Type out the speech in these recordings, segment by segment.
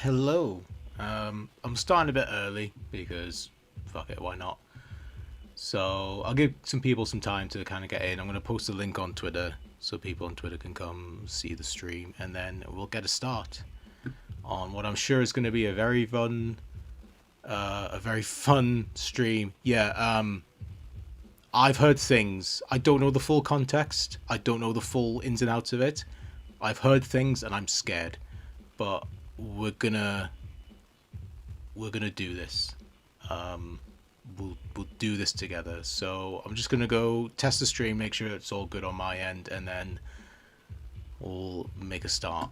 Hello. I'm starting a bit early because fuck it, why not? So I'll give some people some time to kind of get in. I'm going to post a link on Twitter so people on Twitter can come see the stream, and then we'll get a start on what I'm sure is going to be a very fun stream. Yeah. I've heard things. I don't know the full context. I don't know the full ins and outs of it. I've heard things, and I'm scared. But we're gonna we're gonna do this. We'll do this together. So I'm just gonna go test the stream, make sure it's all good on my end, and then we'll make a start.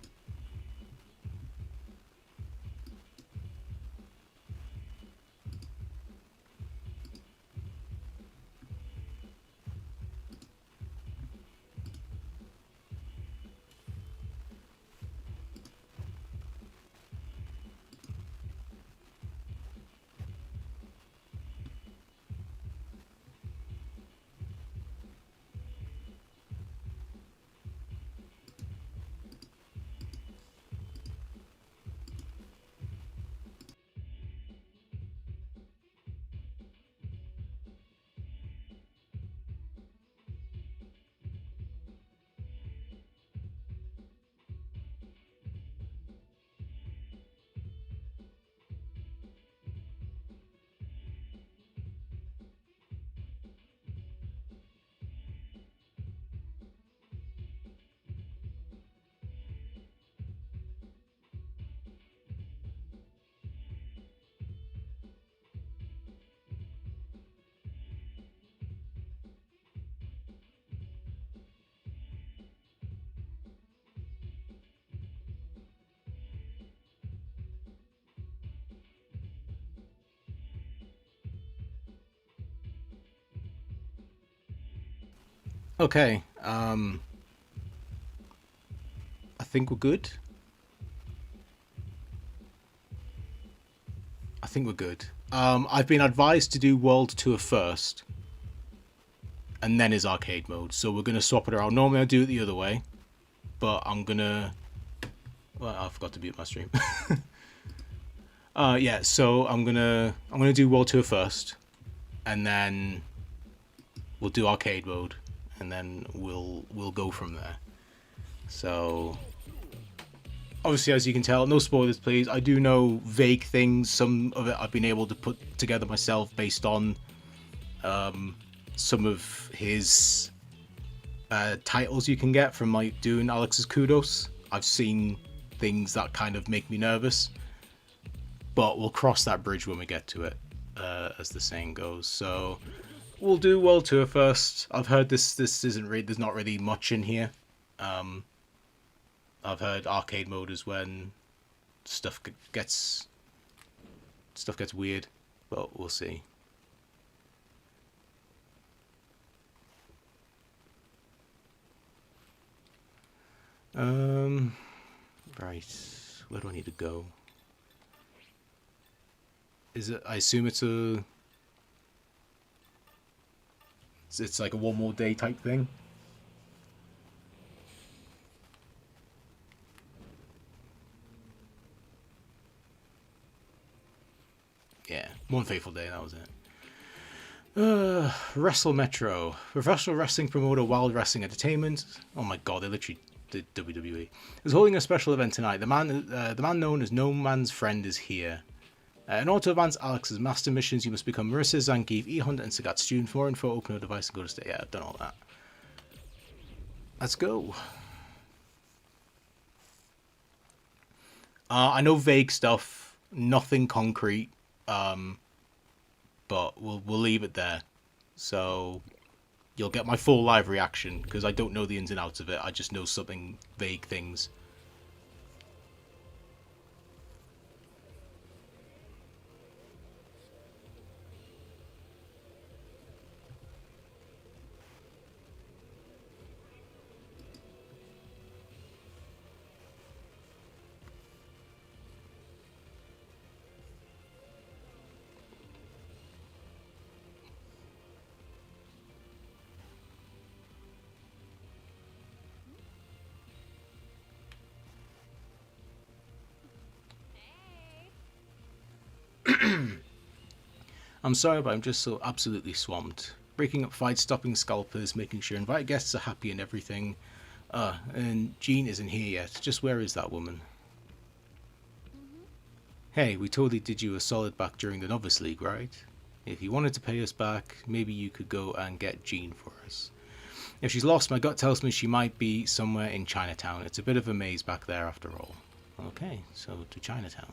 Okay. I think we're good. I think we're good. I've been advised to do World Tour first, and then is arcade mode. So we're gonna swap it around. Normally I do it the other way, but I'm gonna. Well, I forgot to mute my stream. Yeah. So I'm gonna do World Tour first, and then we'll do arcade mode, and then we'll go from there. So obviously, as you can tell, no spoilers, please. I do know vague things. Some of it I've been able to put together myself based on some of his titles you can get from like doing Alex's Kudos. I've seen things that kind of make me nervous, but we'll cross that bridge when we get to it, as the saying goes. So we'll do World Tour first. I've heard this isn't really, there's not really much in here. I've heard arcade mode is when stuff gets weird, but we'll see. Right, where do I need to go? Is it? I assume it's like a one more day type thing. Yeah, one fateful day. That was it. Wrestle Metro, professional wrestling promoter, Wild Wrestling Entertainment. Oh my god, they literally did WWE. Is holding a special event tonight. The man known as No Man's Friend is here. In order to advance Alex's master missions, you must become Marissa, Zangief, E-Hunter, and Sagat's student. For more info, open your device and go to stay. Yeah, I've done all that. Let's go. I know vague stuff, nothing concrete, but we'll leave it there. So you'll get my full live reaction because I don't know the ins and outs of it. I just know something vague things. I'm sorry, but I'm just so absolutely swamped. Breaking up fights, stopping scalpers, making sure invited guests are happy and everything. And Jean isn't here yet. Just where is that woman? Hey, we totally did you a solid back during the Novice League, right? If you wanted to pay us back, maybe you could go and get Jean for us. If she's lost, my gut tells me she might be somewhere in Chinatown. It's a bit of a maze back there after all. Okay, so to Chinatown.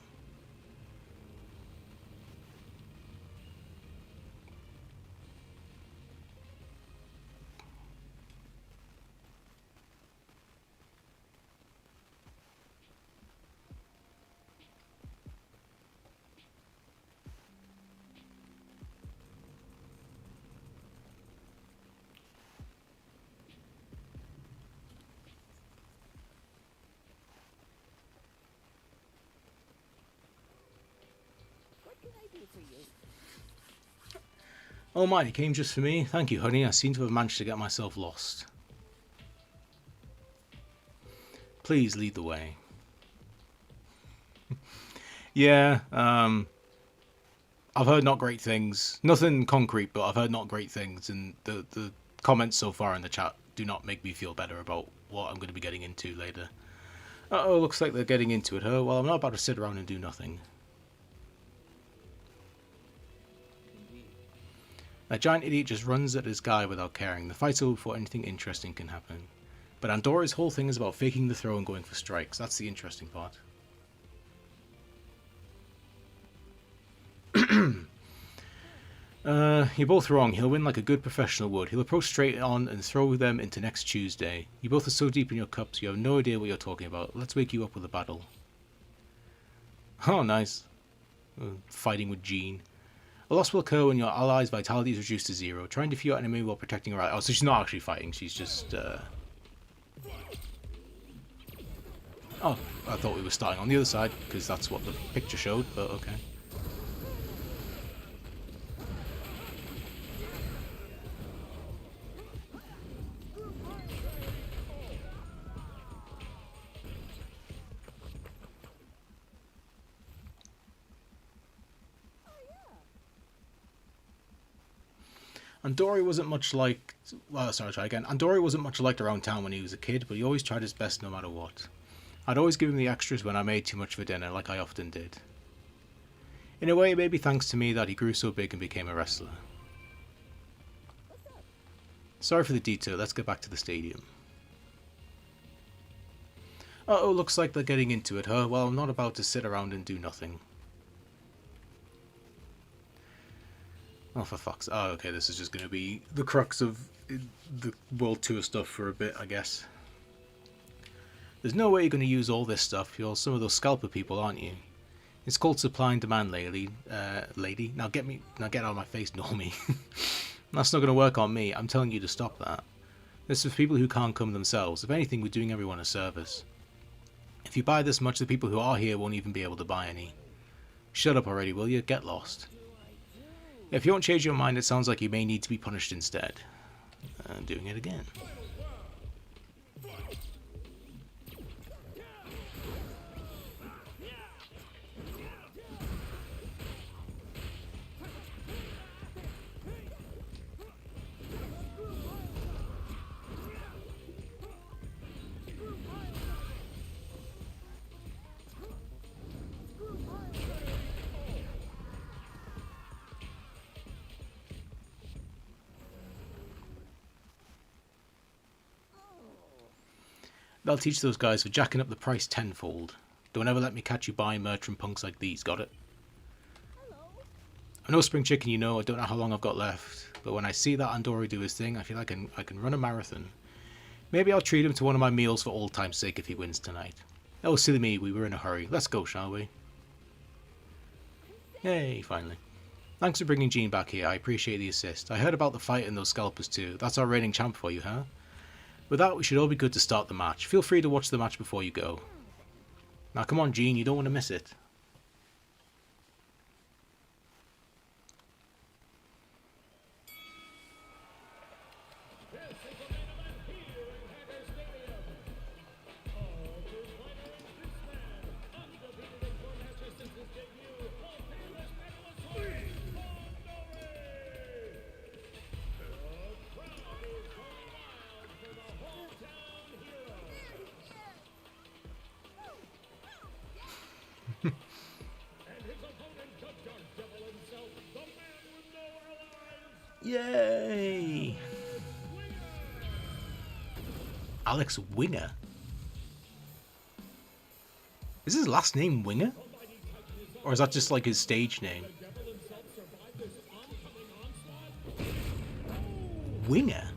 Oh my, it came just for me. Thank you, honey. I seem to have managed to get myself lost. Please lead the way. Yeah, I've heard not great things. Nothing concrete, but I've heard not great things, and the comments so far in the chat do not make me feel better about what I'm going to be getting into later. Uh-oh, looks like they're getting into it, huh? Well, I'm not about to sit around and do nothing. That giant idiot just runs at his guy without caring. The fight's over before anything interesting can happen. But Andora's whole thing is about faking the throw and going for strikes. That's the interesting part. You're both wrong. He'll win like a good professional would. He'll approach straight on and throw them into next Tuesday. You both are so deep in your cups, you have no idea what you're talking about. Let's wake you up with a battle. Oh, nice. Fighting with Jean. A loss will occur when your ally's vitality is reduced to 0. Try and defeat your enemy while protecting her ally. Oh, so she's not actually fighting. She's just... Oh, I thought we were starting on the other side, because that's what the picture showed, but okay. Andori wasn't much like... Well, sorry, try again. Andori wasn't much liked around town when he was a kid, but he always tried his best no matter what. I'd always give him the extras when I made too much for dinner, like I often did. In a way, it may be thanks to me that he grew so big and became a wrestler. Sorry for the detour, let's get back to the stadium. Uh-oh, looks like they're getting into it, huh? Well, I'm not about to sit around and do nothing. Oh, for fuck's... Oh, okay, this is just going to be the crux of the World Tour stuff for a bit, I guess. There's no way you're going to use all this stuff. You're some of those scalper people, aren't you? It's called supply and demand, lady. Now get out of my face, normie. That's not going to work on me. I'm telling you to stop that. This is for people who can't come themselves. If anything, we're doing everyone a service. If you buy this much, the people who are here won't even be able to buy any. Shut up already, will you? Get lost. If you don't change your mind, it sounds like you may need to be punished instead. Doing it again. That'll teach those guys for jacking up the price tenfold. Don't ever let me catch you buying merch from punks like these, got it? I'm no spring chicken, you know. I don't know how long I've got left. But when I see that Andori do his thing, I feel like I can run a marathon. Maybe I'll treat him to one of my meals for old time's sake if he wins tonight. Oh, silly me, we were in a hurry. Let's go, shall we? Yay, finally. Thanks for bringing Jean back here. I appreciate the assist. I heard about the fight and those scalpers too. That's our reigning champ for you, huh? With that, we should all be good to start the match. Feel free to watch the match before you go. Now come on, Jean, you don't want to miss it. Yay! Alex Winger? Is his last name Winger? Or is that just like his stage name? Winger?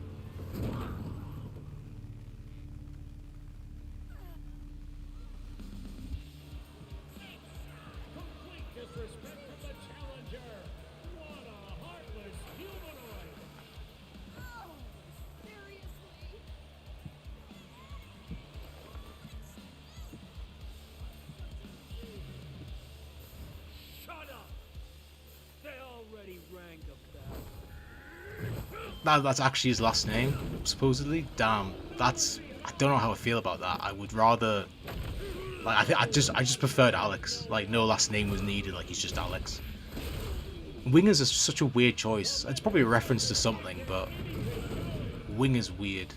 That's actually his last name, supposedly. Damn, that's... I don't know how I feel about that. I would rather... Like, I just preferred Alex. Like, no last name was needed, like, he's just Alex. Wingers is such a weird choice. It's probably a reference to something, but... Winger's weird.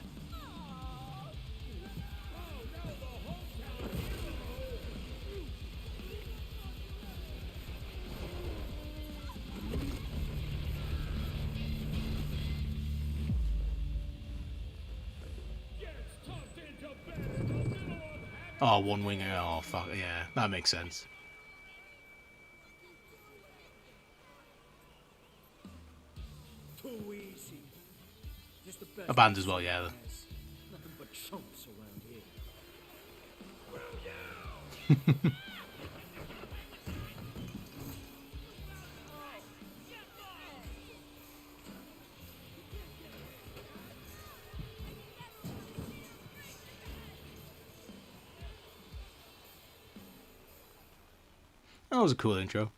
Oh, one winger. Oh, fuck. Yeah, that makes sense. A band as well, yeah. Nothing but chumps around here. That was a cool intro.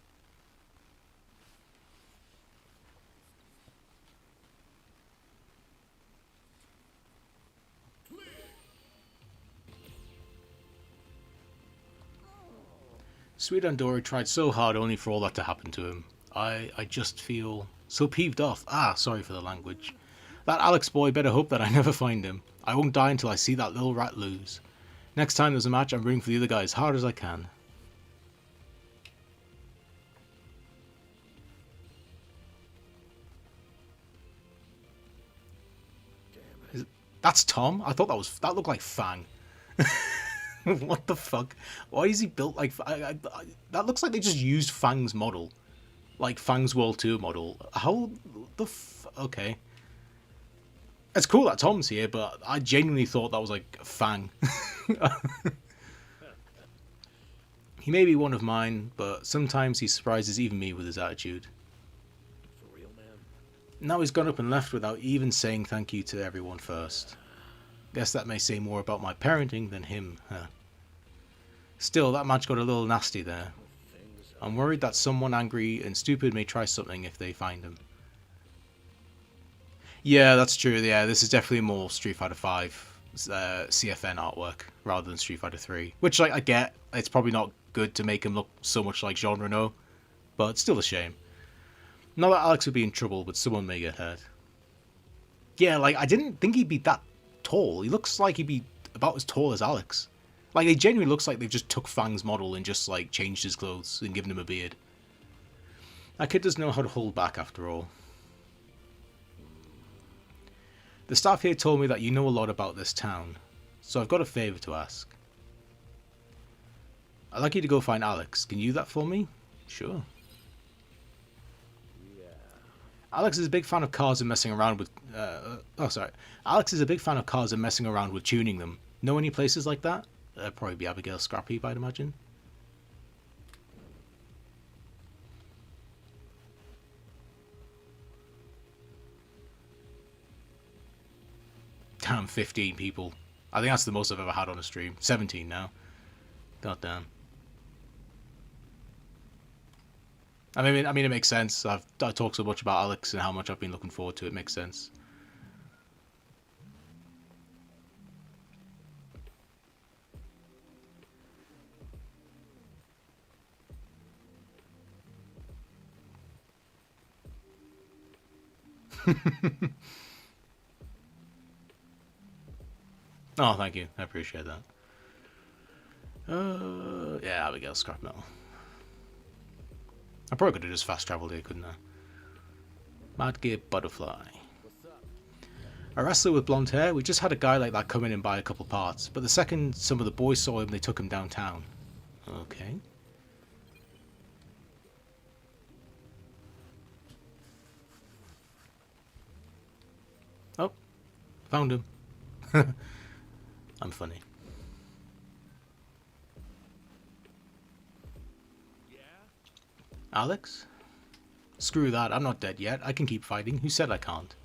Sweet Andorra tried so hard only for all that to happen to him. I just feel so peeved off. Ah, sorry for the language. That Alex boy better hope that I never find him. I won't die until I see that little rat lose. Next time there's a match, I'm rooting for the other guy as hard as I can. That's Tom? I thought that looked like Fang. What the fuck? Why is he built like... that looks like they just used Fang's model. Like Fang's World Tour model. How the okay. It's cool that Tom's here, but I genuinely thought that was like Fang. He may be one of mine, but sometimes he surprises even me with his attitude. For real, man. Now he's gone up and left without even saying thank you to everyone first. Guess that may say more about my parenting than him, huh? Still, that match got a little nasty there. I'm worried that someone angry and stupid may try something if they find him. Yeah, that's true. Yeah, this is definitely more Street Fighter 5 CFN artwork rather than Street Fighter 3. Which, like, I get. It's probably not good to make him look so much like Jean Reno, but it's still a shame. Not that Alex would be in trouble, but someone may get hurt. Yeah, like, I didn't think he'd be that tall. He looks like he'd be about as tall as Alex. Like, it genuinely looks like they've just took Fang's model and just, like, changed his clothes and given him a beard. That kid doesn't know how to hold back after all. The staff here told me that you know a lot about this town, so I've got a favour to ask. I'd like you to go find Alex. Can you do that for me? Sure. Yeah. Alex is a big fan of cars and messing around with... Alex is a big fan of cars and messing around with tuning them. Know any places like that? Probably be Abigail Scrappy, I'd imagine. Damn, 15 people. I think that's the most I've ever had on a stream. 17 now. God damn. I mean, it makes sense. I talk so much about Alex and how much I've been looking forward to it. It makes sense. Oh, thank you. I appreciate that. Yeah, Abigail Scrap Metal. I probably could have just fast traveled here, couldn't I? Mad Gear Butterfly. A wrestler with blonde hair? We just had a guy like that come in and buy a couple parts, but the second some of the boys saw him, they took him downtown. Okay. Oh, found him. I'm funny. Alex? Screw that, I'm not dead yet. I can keep fighting. Who said I can't?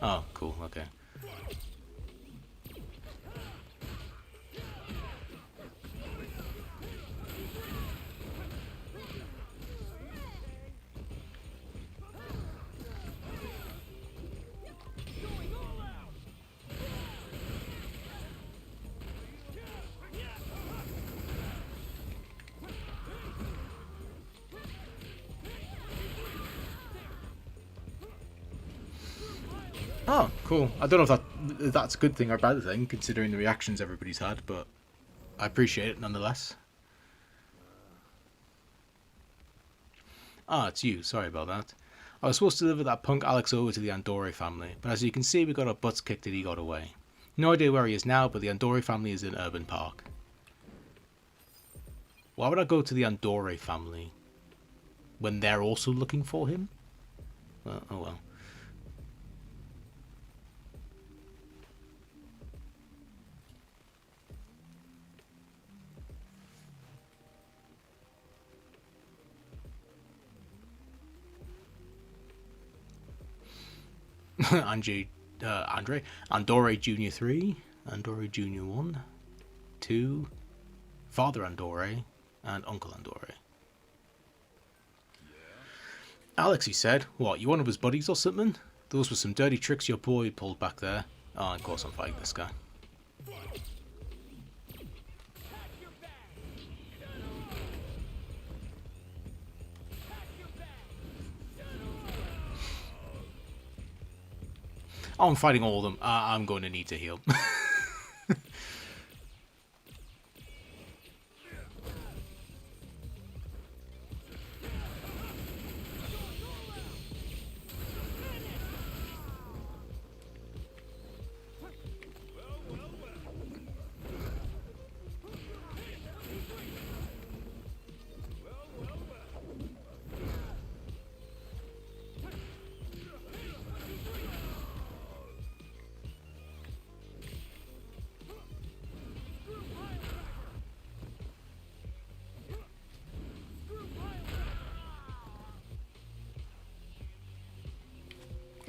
Oh, cool, okay. Oh, cool. I don't know if that's a good thing or a bad thing, considering the reactions everybody's had, but I appreciate it nonetheless. Ah, it's you. Sorry about that. I was supposed to deliver that punk Alex over to the Andorre family, but as you can see, we got our butts kicked and he got away. No idea where he is now, but the Andorre family is in Urban Park. Why would I go to the Andorre family when they're also looking for him? Well, oh well. Andorre Junior 3, Andorre Junior 1, 2, Father Andorre, and Uncle Andorre. Alex, he said, what, you one of his buddies or something? Those were some dirty tricks your boy pulled back there. Oh, of course I'm fighting this guy. Oh, I'm fighting all of them. I'm going to need to heal.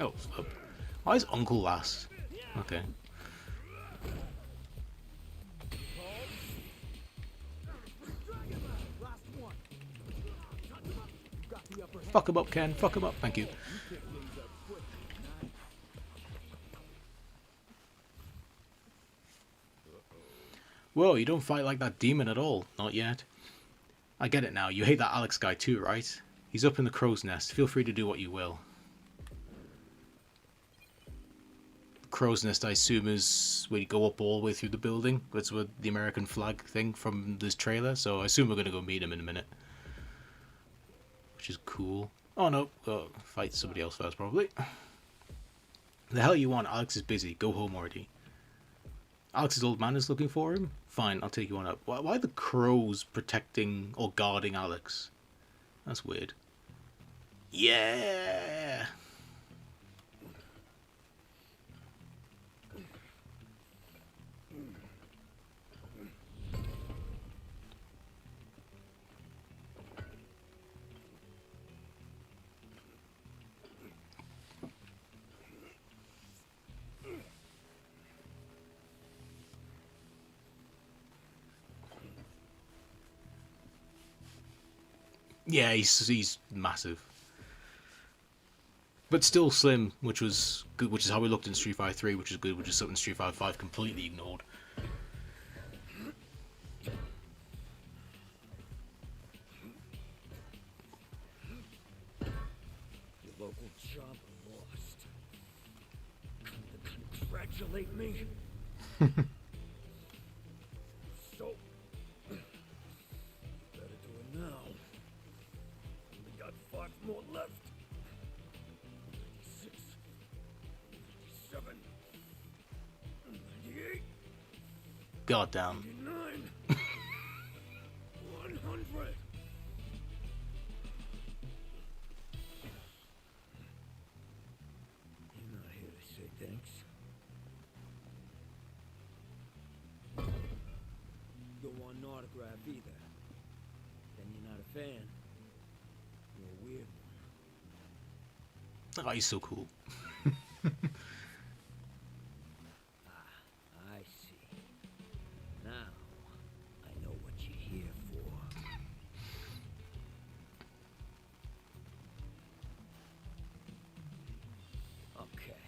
Oh, why is Uncle last? Okay. Fuck him up, Ken. Fuck him up. Thank you. Whoa, you don't fight like that demon at all. Not yet. I get it now. You hate that Alex guy too, right? He's up in the crow's nest. Feel free to do what you will. Crow's nest, I assume, is where you go up all the way through the building. That's where the American flag thing from this trailer. So I assume we're going to go meet him in a minute. Which is cool. Oh no, fight somebody else first probably. The hell you want? Alex is busy. Go home already. Alex's old man is looking for him? Fine, I'll take you on up. Why are the crows protecting or guarding Alex? That's weird. Yeah! Yeah, he's massive, but still slim, which was good. Which is how we looked in Street Fighter 3, which is good. Which is something Street Fighter 5 completely ignored. Your local job lost. Come to congratulate me. So better do it now. Only got 5 more left. God damn. 99. 100. You're not here to say thanks. Don't want an autograph either. Then you're not a fan. You're a weird one. Oh, he's so cool. I see. Now, I know what you're here for. Okay.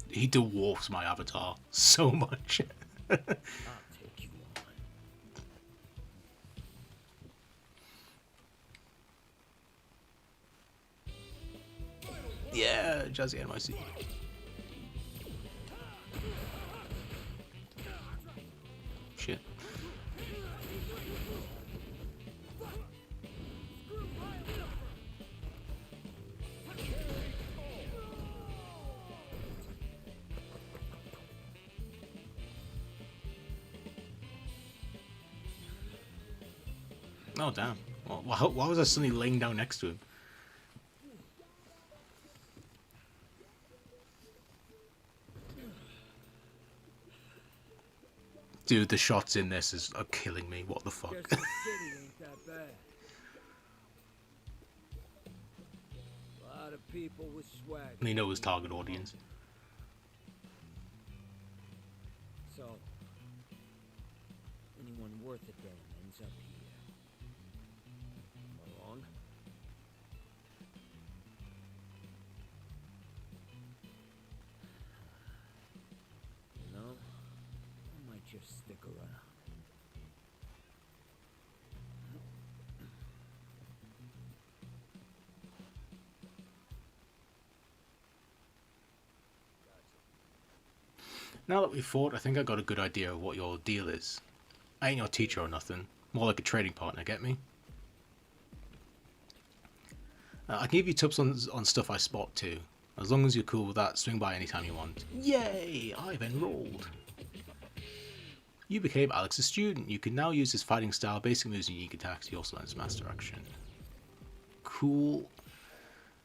He dwarfs my avatar so much. I'll take you on. Yeah, Jazzy NYC. Shit. Oh, damn. Why was I suddenly laying down next to him? Dude, the shots in this are killing me. What the fuck? Guess the city ain't that bad. A lot of people with swag. And he knows his target audience. So, anyone worth a damn ends up here. Am I wrong? You know, I might just stick around. Now that we've fought, I think I got a good idea of what your deal is. I ain't your teacher or nothing. More like a trading partner, get me? I can give you tips on stuff I spot too. As long as you're cool with that, swing by anytime you want. Yay! I've enrolled! You became Alex's student. You can now use his fighting style, basic moves, and unique attacks. He also learns master action. Cool.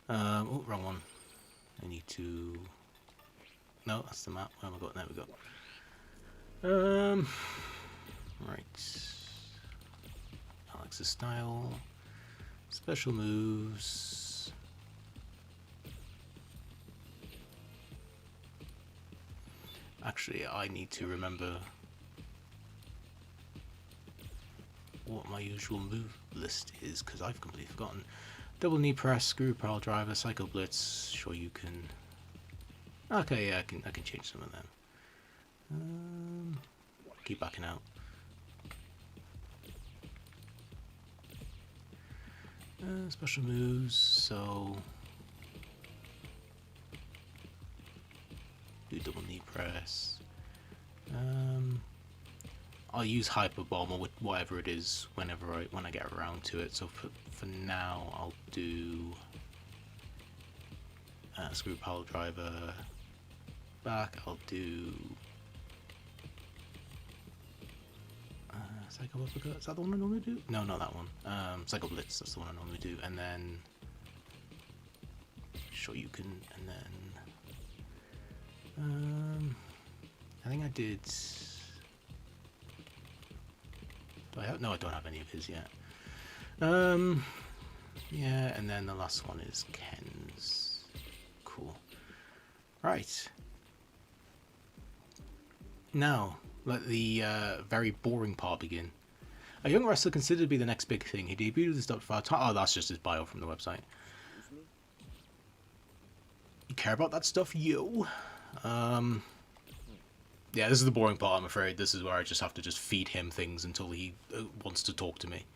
Oh, wrong one. I need to... No, that's the map. Where am I going? There we go. Right. Alex's style. Special moves. Actually, I need to remember what my usual move list is, because I've completely forgotten. Double knee press, screw pile driver, psycho blitz. Sure, you can. Okay, yeah, I can change some of them. Keep backing out. Special moves, so do double knee press. I'll use hyper bomb or whatever it is when I get around to it. So for now, I'll do screw pile driver. Back, I'll do Psycho Uppercut. Is that the one I normally do? No, not that one. Psycho Blitz. That's the one I normally do. And then sure you can. And then I think I did. Do I have? No, I don't have any of his yet. Yeah, and then the last one is Ken's. Cool. Right. Now, let the very boring part begin. A young wrestler considered to be the next big thing. He debuted with his .5 time. Oh, that's just his bio from the website. You care about that stuff, yo? Yeah, this is the boring part, I'm afraid. This is where I just have to just feed him things until he wants to talk to me.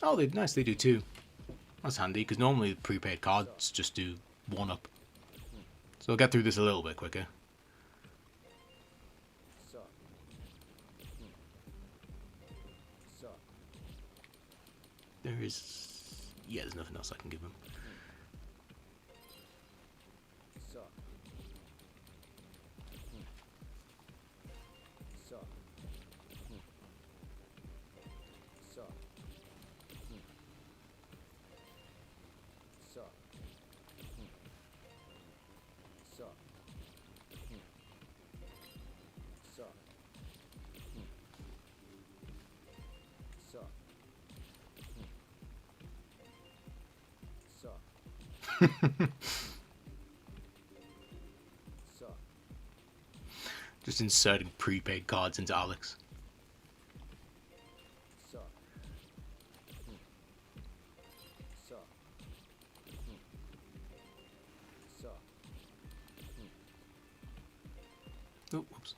Oh, nice, they do too. That's handy, because normally prepaid cards just do 1-up. So I'll get through this a little bit quicker. There is... yeah, there's nothing else I can give him. Just inserting prepaid cards into Alex. Oh, whoops.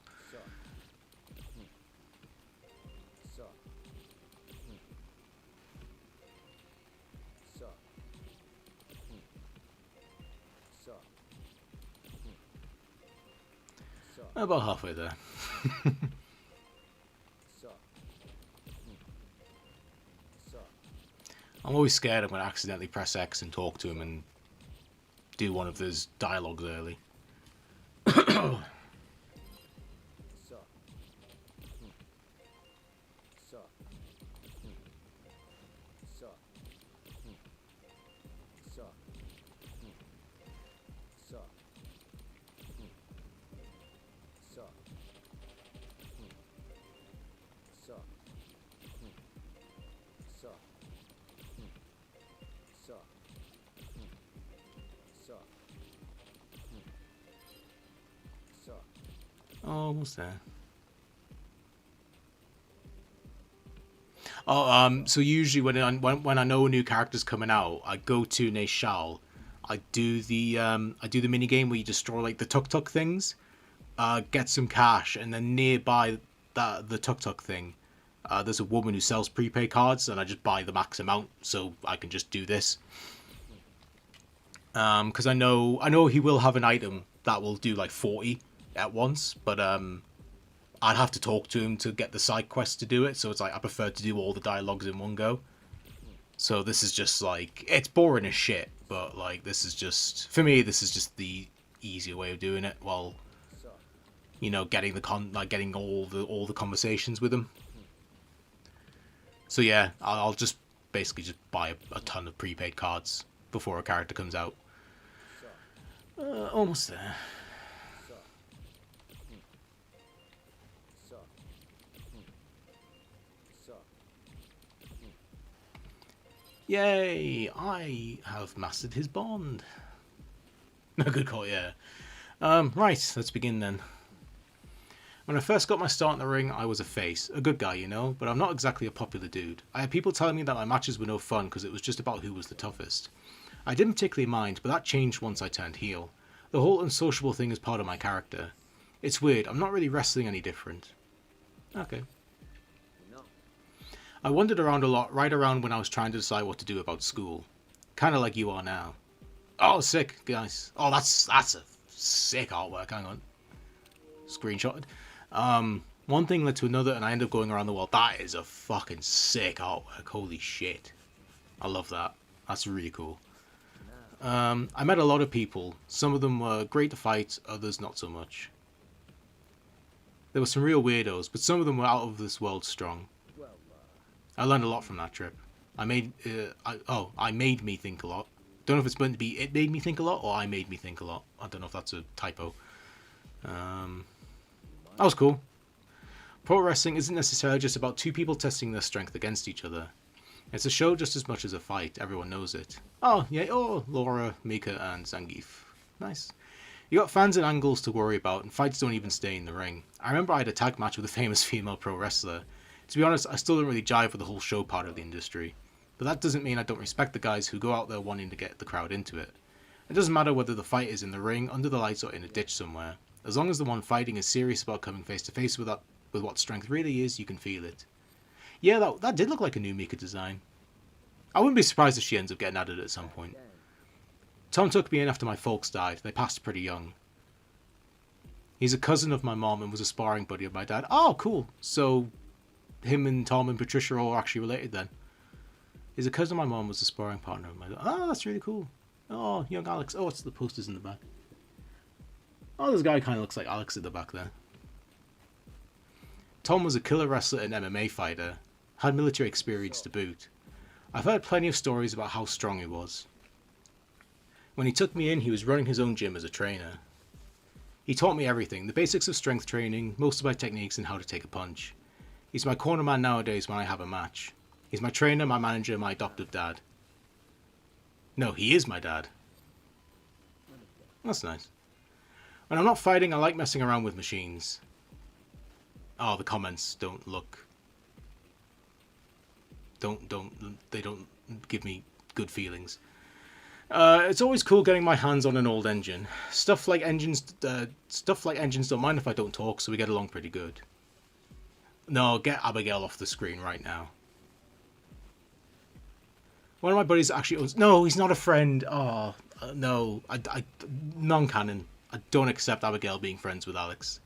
About halfway there. I'm always scared I'm going to accidentally press X and talk to him and do one of those dialogues early. Almost there. Oh, so usually when I know a new character's coming out, I go to Nashal. I do the mini game where you destroy like the tuk tuk things, get some cash, and then nearby the tuk tuk thing, there's a woman who sells prepaid cards, and I just buy the max amount so I can just do this. Because I know he will have an item that will do like 40 at once, but I'd have to talk to him to get the side quest to do it, so it's like I prefer to do all the dialogues in one go. So this is just like, it's boring as shit, but like this is just, for me, this is just the easier way of doing it, while, you know, getting getting all the conversations with him. So yeah, I'll just basically just buy a ton of prepaid cards before a character comes out. Almost there. Yay! I have mastered his bond. No, good call, yeah. Right, let's begin then. When I first got my start in the ring, I was a face. A good guy, you know, but I'm not exactly a popular dude. I had people telling me that my matches were no fun because it was just about who was the toughest. I didn't particularly mind, but that changed once I turned heel. The whole unsociable thing is part of my character. It's weird, I'm not really wrestling any different. Okay. I wandered around a lot, right around when I was trying to decide what to do about school. Kinda like you are now. Oh, sick, guys. Oh, that's a sick artwork, hang on. Screenshotted. One thing led to another and I ended up going around the world. That is a fucking sick artwork, holy shit. I love that. That's really cool. I met a lot of people. Some of them were great to fight, others not so much. There were some real weirdos, but some of them were out of this world strong. I learned a lot from that trip. I made me think a lot. Don't know if it's meant to be it made me think a lot or I made me think a lot. I don't know if that's a typo. That was cool. Pro wrestling isn't necessarily just about two people testing their strength against each other. It's a show just as much as a fight. Everyone knows it. Oh, yeah. Oh, Laura, Mika, and Zangief. Nice. You got fans and angles to worry about, and fights don't even stay in the ring. I remember I had a tag match with a famous female pro wrestler. To be honest, I still don't really jive with the whole show part of the industry. But that doesn't mean I don't respect the guys who go out there wanting to get the crowd into it. It doesn't matter whether the fight is in the ring, under the lights, or in a ditch somewhere. As long as the one fighting is serious about coming face to face with what strength really is, you can feel it. Yeah, that did look like a new Mika design. I wouldn't be surprised if she ends up getting added at some point. Tom took me in after my folks died. They passed pretty young. He's a cousin of my mom and was a sparring buddy of my dad. Oh, cool. So him and Tom and Patricia are all actually related then. He's a cousin of my mom, was a sparring partner of my dad. Oh, that's really cool. Oh, young Alex. Oh, it's the posters in the back. Oh, this guy kind of looks like Alex at the back there. Tom was a killer wrestler and MMA fighter. Had military experience to boot. I've heard plenty of stories about how strong he was. When he took me in, he was running his own gym as a trainer. He taught me everything, the basics of strength training, most of my techniques and how to take a punch. He's my corner man nowadays when I have a match. He's my trainer, my manager, my adoptive dad. No, he is my dad. That's nice. When I'm not fighting, I like messing around with machines. Oh, the comments don't look... They don't give me good feelings. It's always cool getting my hands on an old engine. Stuff like engines don't mind if I don't talk, so we get along pretty good. No, get Abigail off the screen right now. One of my buddies actually owns... No, he's not a friend. Oh, no. Non-canon. I don't accept Abigail being friends with Alex.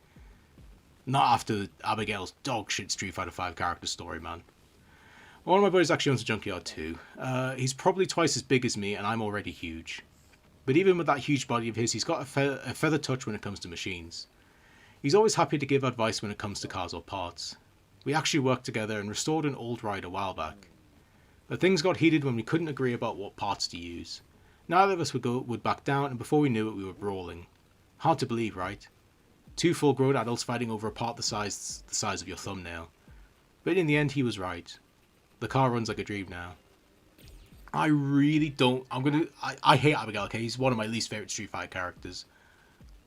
Not after Abigail's dog shit Street Fighter V character story, man. One of my buddies actually owns a junkyard too. He's probably twice as big as me and I'm already huge. But even with that huge body of his, he's got a feather touch when it comes to machines. He's always happy to give advice when it comes to cars or parts. We actually worked together and restored an old ride a while back. But things got heated when we couldn't agree about what parts to use. Neither of us would back down, and before we knew it we were brawling. Hard to believe, right? Two full-grown adults fighting over a part the size of your thumbnail. But in the end he was right. The car runs like a dream now. I really don't... I hate Abigail, okay? He's one of my least favourite Street Fighter characters.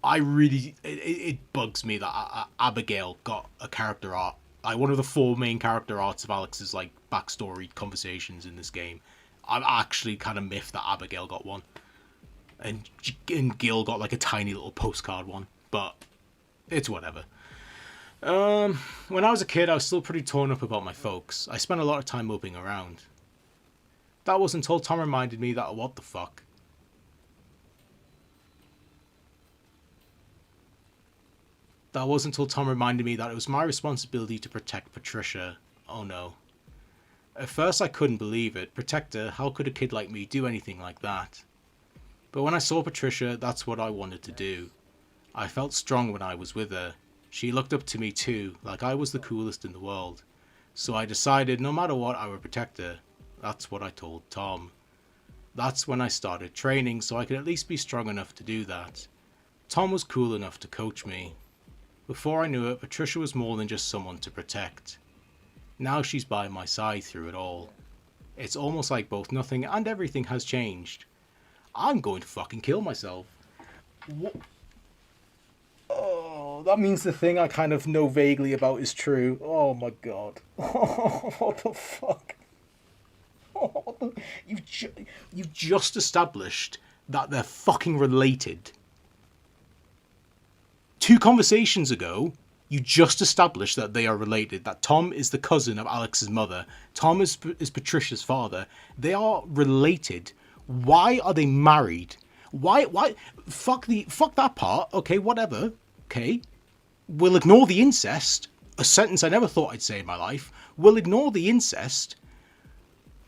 It bugs me that Abigail got a character art. Like, one of the 4 main character arts of Alex's, like, backstory conversations in this game. I'm actually kind of miffed that Abigail got one. And Gil got, like, a tiny little postcard one. But it's whatever. When I was a kid, I was still pretty torn up about my folks. I spent a lot of time moping around. That was until Tom reminded me that what the fuck. That was until Tom reminded me that it was my responsibility to protect Patricia. Oh no. At first I couldn't believe it. Protect her? How could a kid like me do anything like that? But when I saw Patricia, that's what I wanted to do. I felt strong when I was with her. She looked up to me too, like I was the coolest in the world. So I decided no matter what I would protect her. That's what I told Tom. That's when I started training so I could at least be strong enough to do that. Tom was cool enough to coach me. Before I knew it, Patricia was more than just someone to protect. Now she's by my side through it all. It's almost like both nothing and everything has changed. I'm going to fucking kill myself. What? Oh, that means the thing I kind of know vaguely about is true. Oh my god. What the fuck? You've just established that they're fucking related. 2 conversations ago, you just established that they are related. That Tom is the cousin of Alex's mother. Tom is Patricia's father. They are related. Why are they married? Why? Fuck that part. Okay, whatever. Okay. We'll ignore the incest. A sentence I never thought I'd say in my life. We'll ignore the incest.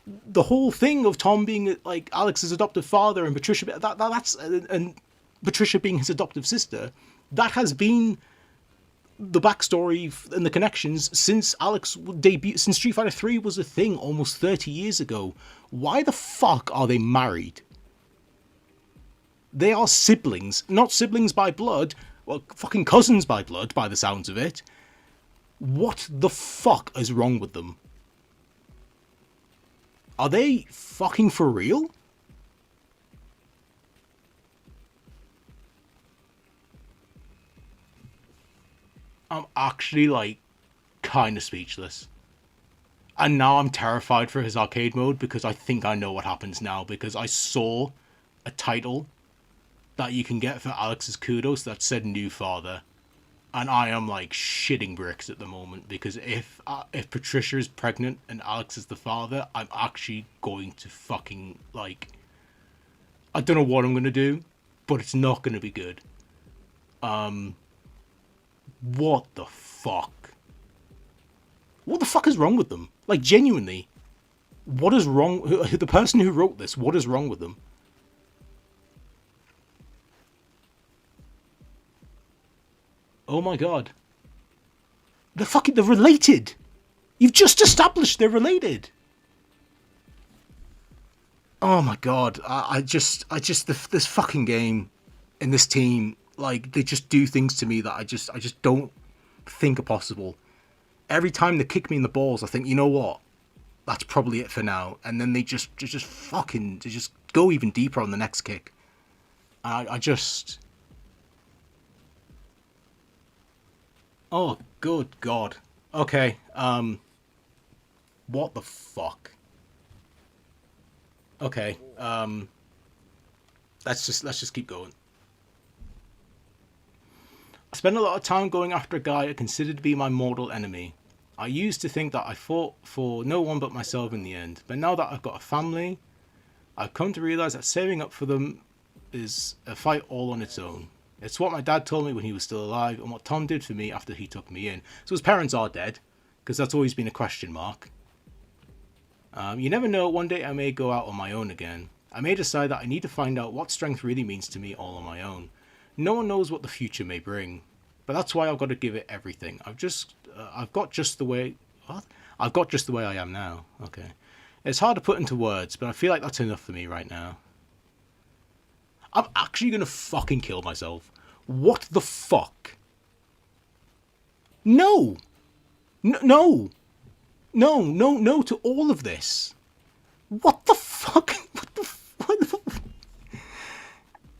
The whole thing of Tom being like Alex's adoptive father and Patricia, that's and Patricia being his adoptive sister, that has been the backstory and the connections since Alex debut, since Street Fighter 3 was a thing almost 30 years ago. Why the fuck are they married? They are siblings, not siblings by blood, well, fucking cousins by blood, by the sounds of it. What the fuck is wrong with them? Are they fucking for real? I'm actually, like, kind of speechless. And now I'm terrified for his arcade mode because I think I know what happens now, because I saw a title that you can get for Alex's Kudos that said New Father. And I am like shitting bricks at the moment because if Patricia is pregnant and Alex is the father, I'm actually going to fucking like, I don't know what I'm gonna do, but it's not gonna be good. What the fuck? What the fuck is wrong with them? Like, genuinely, what is wrong? The person who wrote this, what is wrong with them? Oh my god. They're related. You've just established they're related. Oh my god. This fucking game and this team, like, they just do things to me that I just don't think are possible. Every time they kick me in the balls, I think, you know what? That's probably it for now. And then they just go even deeper on the next kick. I just... Oh, good god. Okay, what the fuck? Okay, let's just keep going. I spent a lot of time going after a guy I considered to be my mortal enemy. I used to think that I fought for no one but myself in the end, but now that I've got a family, I've come to realise that saving up for them is a fight all on its own. It's what my dad told me when he was still alive, and what Tom did for me after he took me in. So his parents are dead, because that's always been a question mark. You never know, one day I may go out on my own again. I may decide that I need to find out what strength really means to me all on my own. No one knows what the future may bring, but that's why I've got to give it everything. I've got just the way I am now. Okay. It's hard to put into words, but I feel like that's enough for me right now. I'm actually gonna fucking kill myself. What the fuck? No! No to all of this. What the fuck?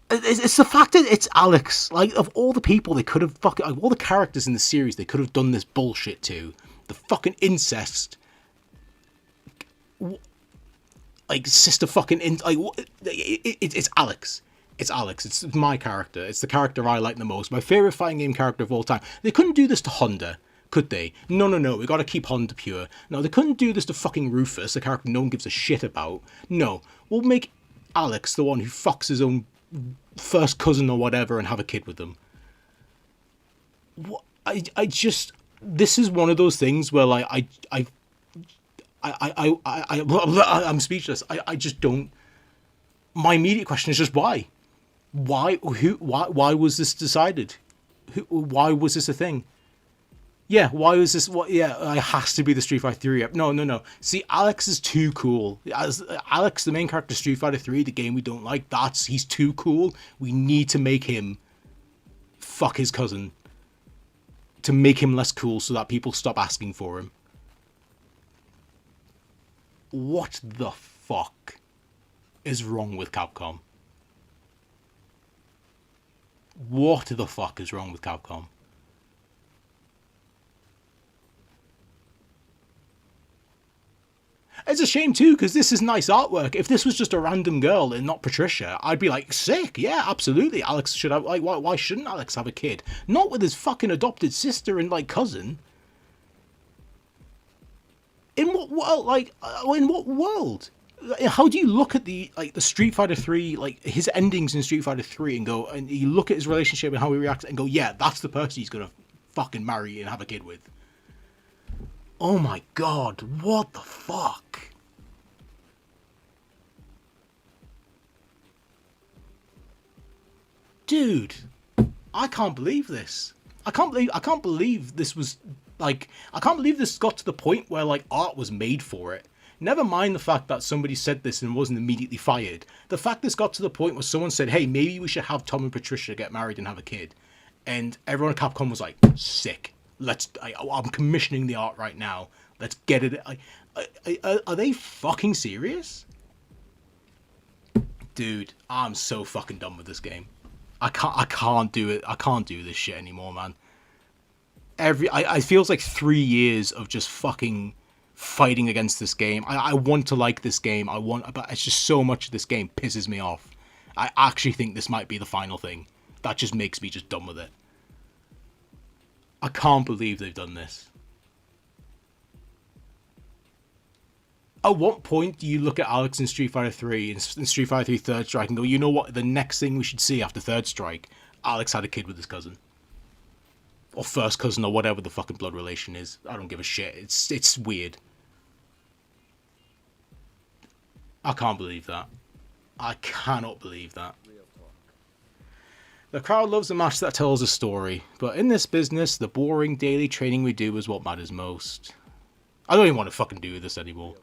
It's the fact that it's Alex. Like, of all the people they could have fucking... Like, all the characters in the series they could have done this bullshit to. The fucking incest. Like, sister fucking... Like, it's Alex. It's Alex. It's my character. It's the character I like the most. My favourite fighting game character of all time. They couldn't do this to Honda, could they? No. We gotta keep Honda pure. No, they couldn't do this to fucking Rufus, a character no one gives a shit about. No. We'll make Alex the one who fucks his own first cousin or whatever and have a kid with them. What? I just... This is one of those things where, like, I'm speechless. I just don't... My immediate question is just why? Why was this decided? Why was this a thing? Yeah, why was this? What? Yeah, it has to be the Street Fighter 3. No. See, Alex is too cool. As Alex, the main character, Street Fighter 3, the game we don't like. He's too cool. We need to make him fuck his cousin to make him less cool, so that people stop asking for him. What the fuck is wrong with Capcom? What the fuck is wrong with Capcom? It's a shame too, because this is nice artwork. If this was just a random girl and not Patricia, I'd be like, sick, yeah, absolutely. Alex should have, like, why shouldn't Alex have a kid? Not with his fucking adopted sister and, like, cousin. In what world? Like, in what world? How do you look at the Street Fighter 3, like, his endings in Street Fighter 3 and go, and you look at his relationship and how he reacts and go, yeah, that's the person he's gonna fucking marry and have a kid with. Oh my god, what the fuck? Dude, I can't believe this. I can't believe this was, like, I can't believe this got to the point where, like, art was made for it. Never mind the fact that somebody said this and wasn't immediately fired. The fact this got to the point where someone said, hey, maybe we should have Tom and Patricia get married and have a kid. And everyone at Capcom was like, sick. I'm commissioning the art right now. Let's get it. Are they fucking serious? Dude, I'm so fucking done with this game. I can't do it. I can't do this shit anymore, man. I feels like 3 years of just fucking fighting against this game. I want to like this game. But it's just so much of this game pisses me off. I actually think this might be the final thing. That just makes me just done with it. I can't believe they've done this. At what point do you look at Alex in Street Fighter 3 and Street Fighter 3 Third Strike and go, you know what, the next thing we should see after Third Strike, Alex had a kid with his cousin. Or first cousin, or whatever the fucking blood relation is. I don't give a shit. It's weird. I can't believe that. I cannot believe that. The crowd loves a match that tells a story, but in this business, the boring daily training we do is what matters most. I don't even want to fucking do this anymore.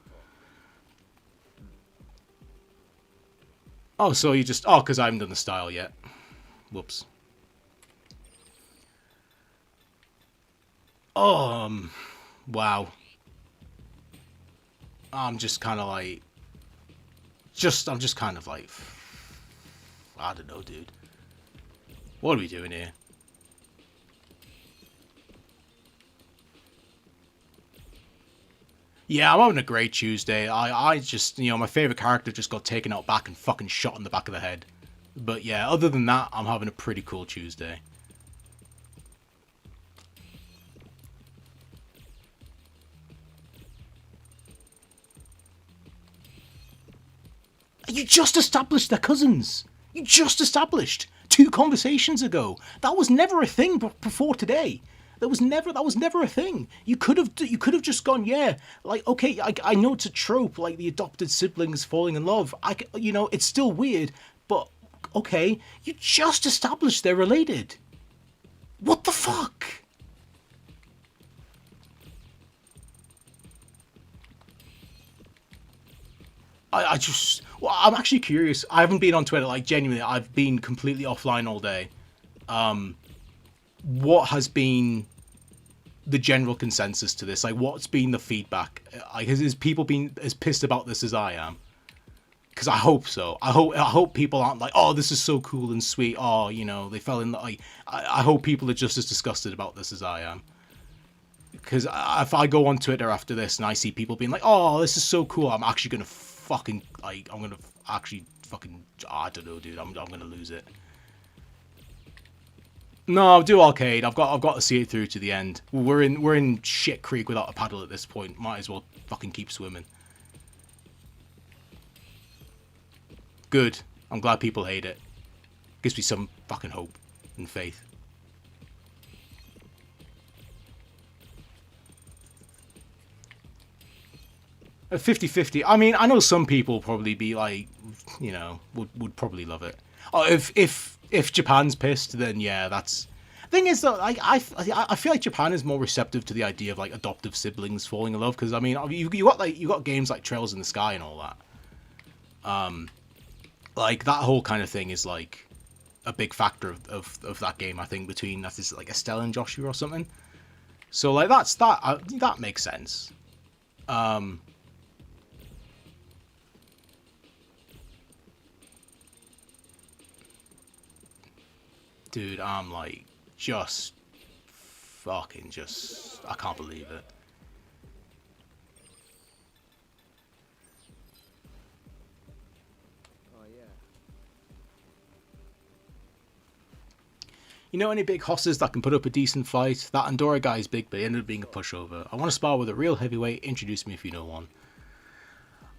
Oh, so you just... Oh, because I haven't done the style yet. Whoops. Wow. I'm just kind of like... I'm just kind of like... I don't know, dude. What are we doing here? Yeah, I'm having a great Tuesday. I just, you know, my favourite character just got taken out back and fucking shot in the back of the head. But yeah, other than that, I'm having a pretty cool Tuesday. You just established they're cousins. You just established 2 conversations ago. That was never a thing before today. That was never a thing. You could have just gone, yeah, like, okay, I know it's a trope, like the adopted siblings falling in love. You know, it's still weird, but okay, you just established they're related. What the fuck? Well, I'm actually curious. I haven't been on Twitter, like, genuinely, I've been completely offline all day. What has been the general consensus to this? Like, what's been the feedback? Like, has people been as pissed about this as I am? Because I hope so. I hope people aren't like, oh, this is so cool and sweet. Oh, you know, they fell in. Like, I hope people are just as disgusted about this as I am. Because if I go on Twitter after this and I see people being like, oh, this is so cool, I'm actually gonna fucking like, I'm gonna actually fucking, I don't know, dude. I'm gonna lose it. No, I'll do arcade. I've got to see it through to the end. We're in shit creek without a paddle at this point. Might as well fucking keep swimming. Good. I'm glad people hate it. Gives me some fucking hope and faith. At 50-50. I mean, I know some people probably be like, you know, would probably love it. Oh, if Japan's pissed, then yeah, that's... Thing is, though, like, I feel like Japan is more receptive to the idea of, like, adoptive siblings falling in love, because, I mean, you got games like Trails in the Sky and all that. Like, that whole kind of thing is, like, a big factor of that game, I think, between, that is, like, Estelle and Joshua or something. So, like, that makes sense. Dude, I'm like, just fucking I can't believe it. Oh yeah. You know any big hosses that can put up a decent fight? That Andorra guy is big, but he ended up being a pushover. I want to spar with a real heavyweight. Introduce me if you know one.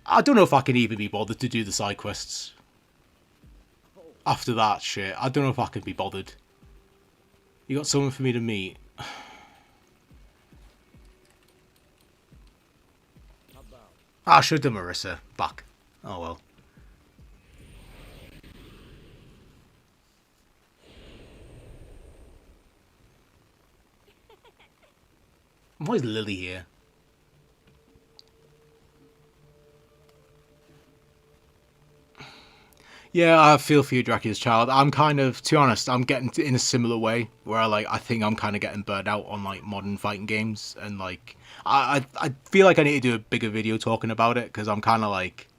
I don't know if I can even be bothered to do the side quests. After that shit, I don't know if I can be bothered. You got someone for me to meet. I should have done Marissa. Fuck. Oh well. Why is Lily here? Yeah, I feel for you, Dracula's Child. I'm kind of, to be honest, I'm getting in a similar way where I think I'm kind of getting burnt out on like modern fighting games, and like I feel like I need to do a bigger video talking about it, because I'm kind of like,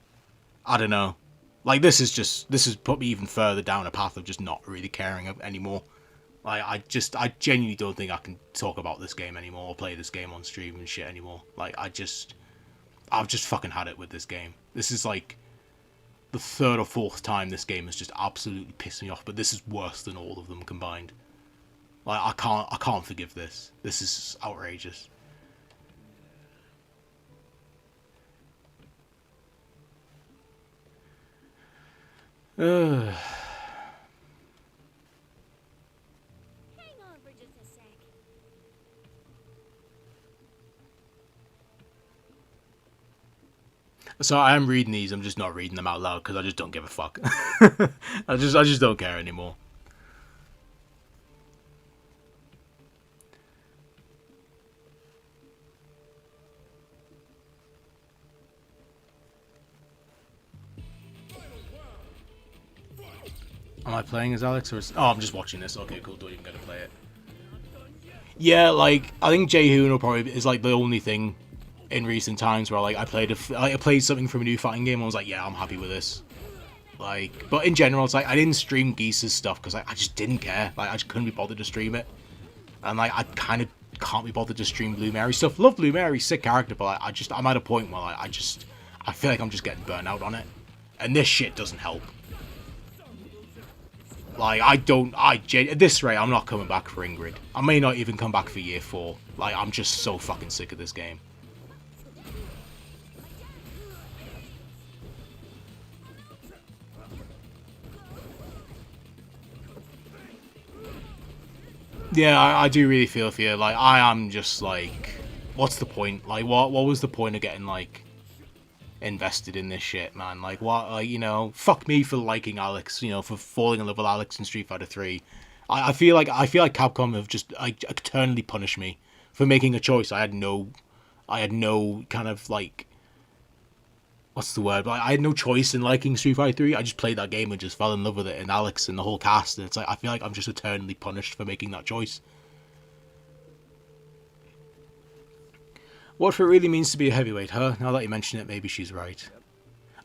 I don't know, like this has put me even further down a path of just not really caring anymore. Like I genuinely don't think I can talk about this game anymore or play this game on stream and shit anymore. Like I've just fucking had it with this game. This is like the 3rd or 4th time this game has just absolutely pissed me off, but this is worse than all of them combined. Like, I can't forgive this. This is outrageous. Ugh. Hang on for just a sec. So I am reading these. I'm just not reading them out loud because I just don't give a fuck. I just don't care anymore. Am I playing as Alex or is... Oh, I'm just watching this. Okay, cool. Don't even get to play it. Yeah, like I think Jae-hoon probably is like the only thing in recent times where like I played something from a new fighting game and I was like, yeah, I'm happy with this. Like, but in general, it's like I didn't stream Geese's stuff because I just didn't care. Like, I just couldn't be bothered to stream it, and like I kind of can't be bothered to stream Blue Mary stuff. Love Blue Mary, sick character, but like, I'm at a point where like, I feel like I'm just getting burnt out on it, and this shit doesn't help. Like, at this rate, I'm not coming back for Ingrid. I may not even come back for year 4. Like, I'm just so fucking sick of this game. Yeah, I do really feel for you. Like, I am just like, what's the point? Like, what was the point of getting like invested in this shit, man? Like, what? Like, you know, fuck me for liking Alex. You know, for falling in love with Alex in Street Fighter 3. I feel like Capcom have just like eternally punished me for making a choice. I had no kind of like, what's the word? Like, I had no choice in liking Street Fighter 3. I just played that game and just fell in love with it, and Alex and the whole cast. And it's like I feel like I'm just eternally punished for making that choice. What if it really means to be a heavyweight, huh? Now that you mention it, maybe she's right.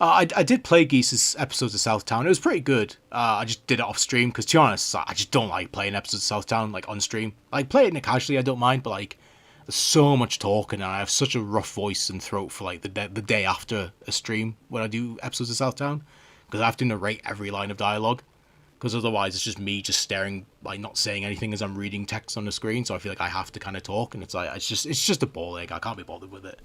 I did play Geese's episodes of Southtown. It was pretty good. I just did it off stream because, to be honest, I just don't like playing episodes of Southtown like on stream. Like, play it casually, I don't mind, but like, there's so much talking and I have such a rough voice and throat for like the day after a stream when I do episodes of Southtown, because I have to narrate every line of dialogue, because otherwise it's just me just staring, like not saying anything as I'm reading text on the screen. So I feel like I have to kind of talk, and it's like it's just a ball ache. I can't be bothered with it.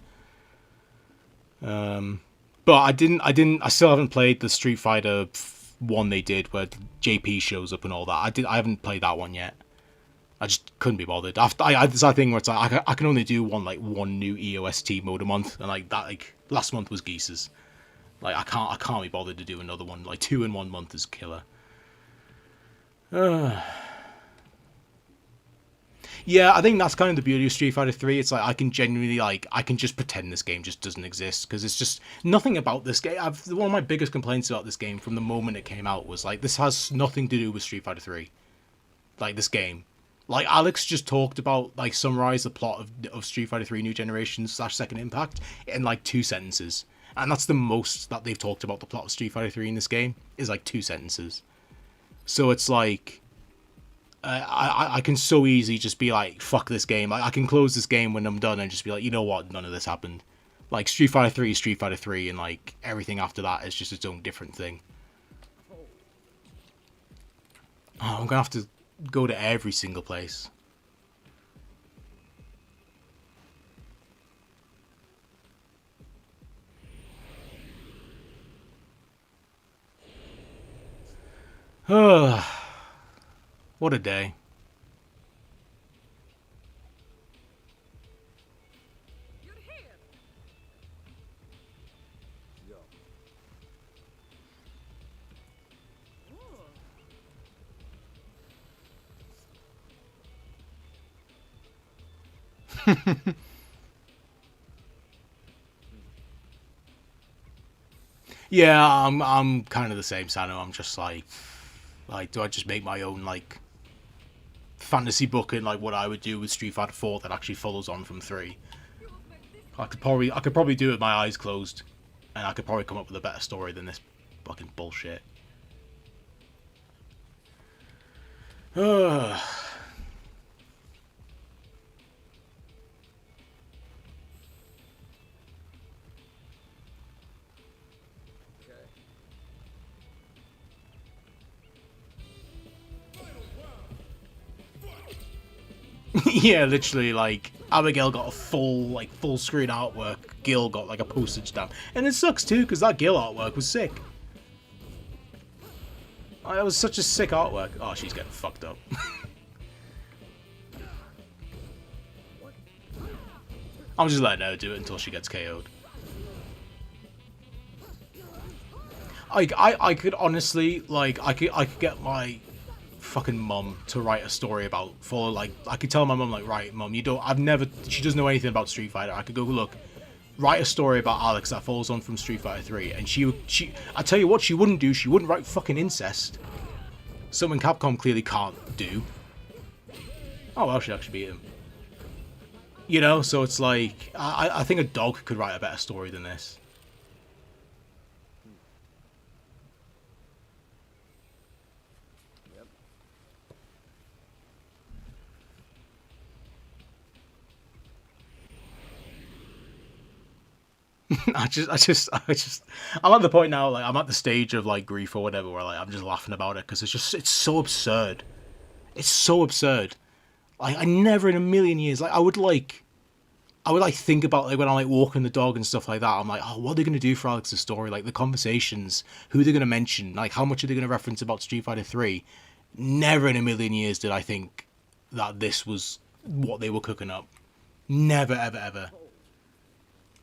But I still haven't played the Street Fighter one they did where JP shows up and all that. I haven't played that one yet. I just couldn't be bothered. There's that thing where it's like I can only do one new EOST mode a month, and like that, like last month was Geese's. Like I can't be bothered to do another one. Like 2 in 1 month is killer. Yeah, I think that's kind of the beauty of Street Fighter 3. It's like I can genuinely I can just pretend this game just doesn't exist, because it's just nothing about this game. One of my biggest complaints about this game from the moment it came out was like, this has nothing to do with Street Fighter 3. Like, this game. Like, Alex just talked about, like, summarized the plot of Street Fighter 3 New Generation / Second Impact in, like, 2 sentences. And that's the most that they've talked about the plot of Street Fighter 3 in this game, is, like, 2 sentences. So it's like, I can so easily just be like, fuck this game. Like, I can close this game when I'm done and just be like, you know what, none of this happened. Like, Street Fighter 3 is Street Fighter 3, and, like, everything after that is just its own different thing. Oh, I'm gonna have to go to every single place. What a day. You're here. Go. Yeah, I'm kind of the same, Sano. I'm just like, do I just make my own, like, fantasy book and, like, what I would do with Street Fighter 4 that actually follows on from 3? I could probably do it with my eyes closed, and I could probably come up with a better story than this fucking bullshit. Yeah, literally, like, Abigail got a full screen artwork. Gil got, like, a postage stamp. And it sucks, too, because that Gil artwork was sick. Oh, that was such a sick artwork. Oh, she's getting fucked up. I'm just letting her do it until she gets KO'd. I could honestly, like, I could get my fucking mum to write a story about, I could tell my mum, like, right, mum, she doesn't know anything about Street Fighter. I could go, look, write a story about Alex that follows on from Street Fighter 3, and I tell you what she wouldn't do, she wouldn't write fucking incest. Something Capcom clearly can't do. Oh, well, she actually beat him. You know, so it's like, I think a dog could write a better story than this. I'm at the point now, like, I'm at the stage of, like, grief or whatever, where, like, I'm just laughing about it, because it's so absurd. It's so absurd. Like, I never in a million years, like, I would think about, like, when I'm, like, walking the dog and stuff like that, I'm like, oh, what are they going to do for Alex's story? Like, the conversations, who they're going to mention, like, how much are they going to reference about Street Fighter 3? Never in a million years did I think that this was what they were cooking up. Never, ever, ever.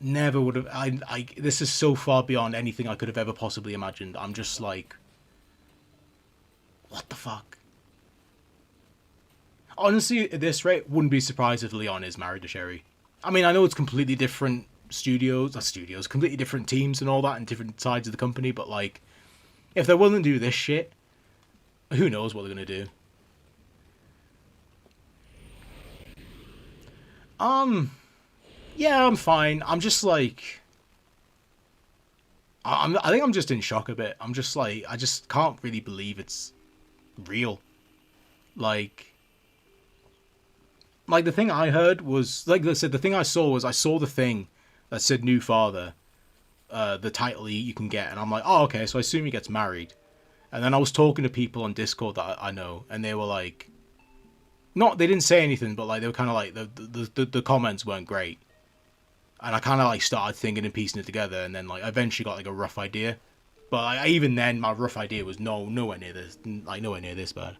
Never would have. This is so far beyond anything I could have ever possibly imagined. I'm just like, what the fuck? Honestly, at this rate, wouldn't be surprised if Leon is married to Sherry. I mean, I know it's completely different completely different teams and all that, and different sides of the company, but, like, if they're willing to do this shit, who knows what they're gonna do. Yeah, I'm fine. I'm just like, I think I'm just in shock a bit. I'm just like, I just can't really believe it's real. Like the thing I heard was, like I said, the thing I saw the thing that said new father, the title you can get, and I'm like, oh, okay, so I assume he gets married. And then I was talking to people on Discord that I know, and they were like, they didn't say anything, but, like, they were kind of like, the comments weren't great. And I kind of, like, started thinking and piecing it together, and then, like, I eventually got, like, a rough idea. But, like, even then, my rough idea was nowhere near this bad.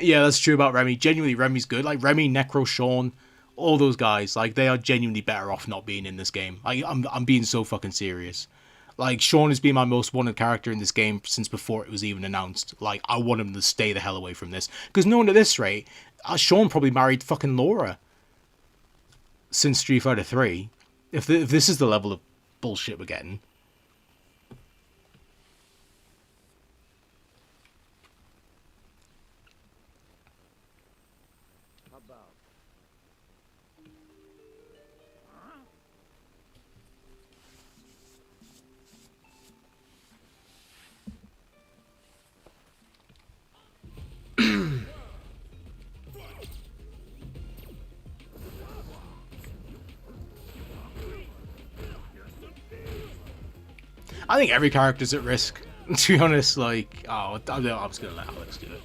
Yeah, that's true about Remy. Genuinely, Remy's good. Like, Remy, Necro, Sean, all those guys, like, they are genuinely better off not being in this game. I'm being so fucking serious. Like, Sean has been my most wanted character in this game since before it was even announced. Like, I want him to stay the hell away from this. Because knowing at this rate, Sean probably married fucking Laura since Street Fighter 3. If this is the level of bullshit we're getting. How about? I think every character's at risk. To be honest, like, I was gonna let Alex do it.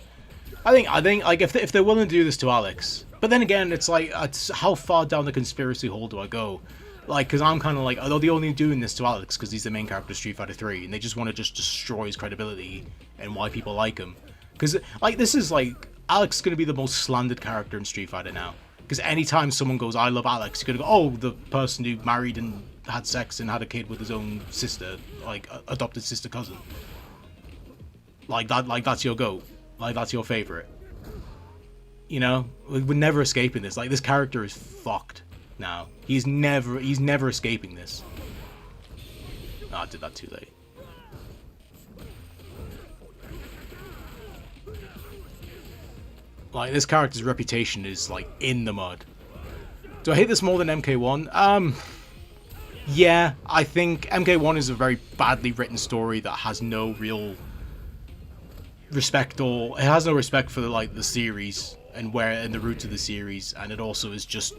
I think, like, if they're willing to do this to Alex, but then again, it's like, how far down the conspiracy hole do I go? Like, because I'm kind of like, are they only doing this to Alex because he's the main character of Street Fighter 3, and they just want to just destroy his credibility and why people like him? Because, like, this is like, Alex is gonna be the most slandered character in Street Fighter now. Because anytime someone goes, I love Alex, you're gonna go, oh, the person who married and had sex and had a kid with his own sister, like, adopted sister cousin. Like, that's your goat. Like, that's your favorite. You know? We're never escaping this. Like, this character is fucked now. He's never escaping this. Oh, I did that too late. Like, this character's reputation is, like, in the mud. Do I hate this more than MK1? Yeah, I think MK1 is a very badly written story that has no real respect, or it has no respect for the series and the roots of the series, and it also is just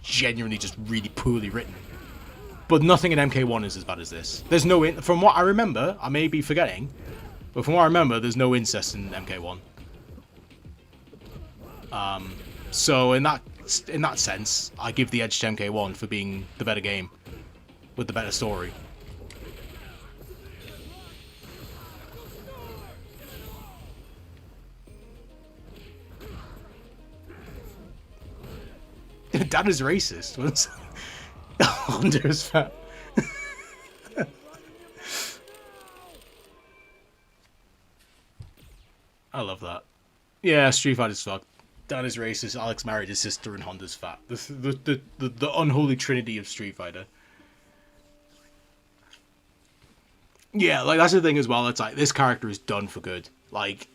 genuinely just really poorly written. But nothing in MK1 is as bad as this. There's no from what I remember, I may be forgetting, but from what I remember, there's no incest in MK1. So in that sense, I give the edge to MK1 for being the better game with the better story. Dad is racist. What's Honda is fat. I love that. Yeah, Street Fighter's fucked. Dad is racist. Alex married his sister, and Honda's fat. The unholy trinity of Street Fighter. Yeah, like that's the thing as well. It's like this character is done for good. Like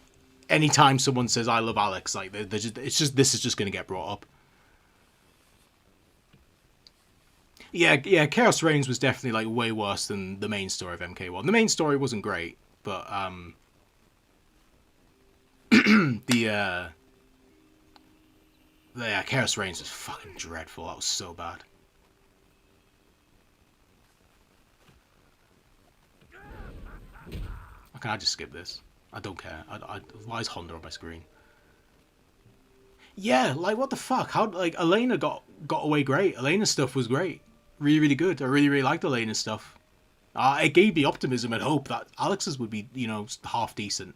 anytime someone says I love Alex, like this is just gonna get brought up. Yeah, Chaos Reigns was definitely like way worse than the main story of MK1. The main story wasn't great, but the Chaos Reigns was fucking dreadful. That was so bad. Can I just skip this? I don't care. Why is Honda on my screen? Yeah, like what the fuck? How like Elena got away great. Elena's stuff was great. Really, really good. I really liked Elena's stuff. It gave me optimism and hope that Alex's would be, you know, half decent.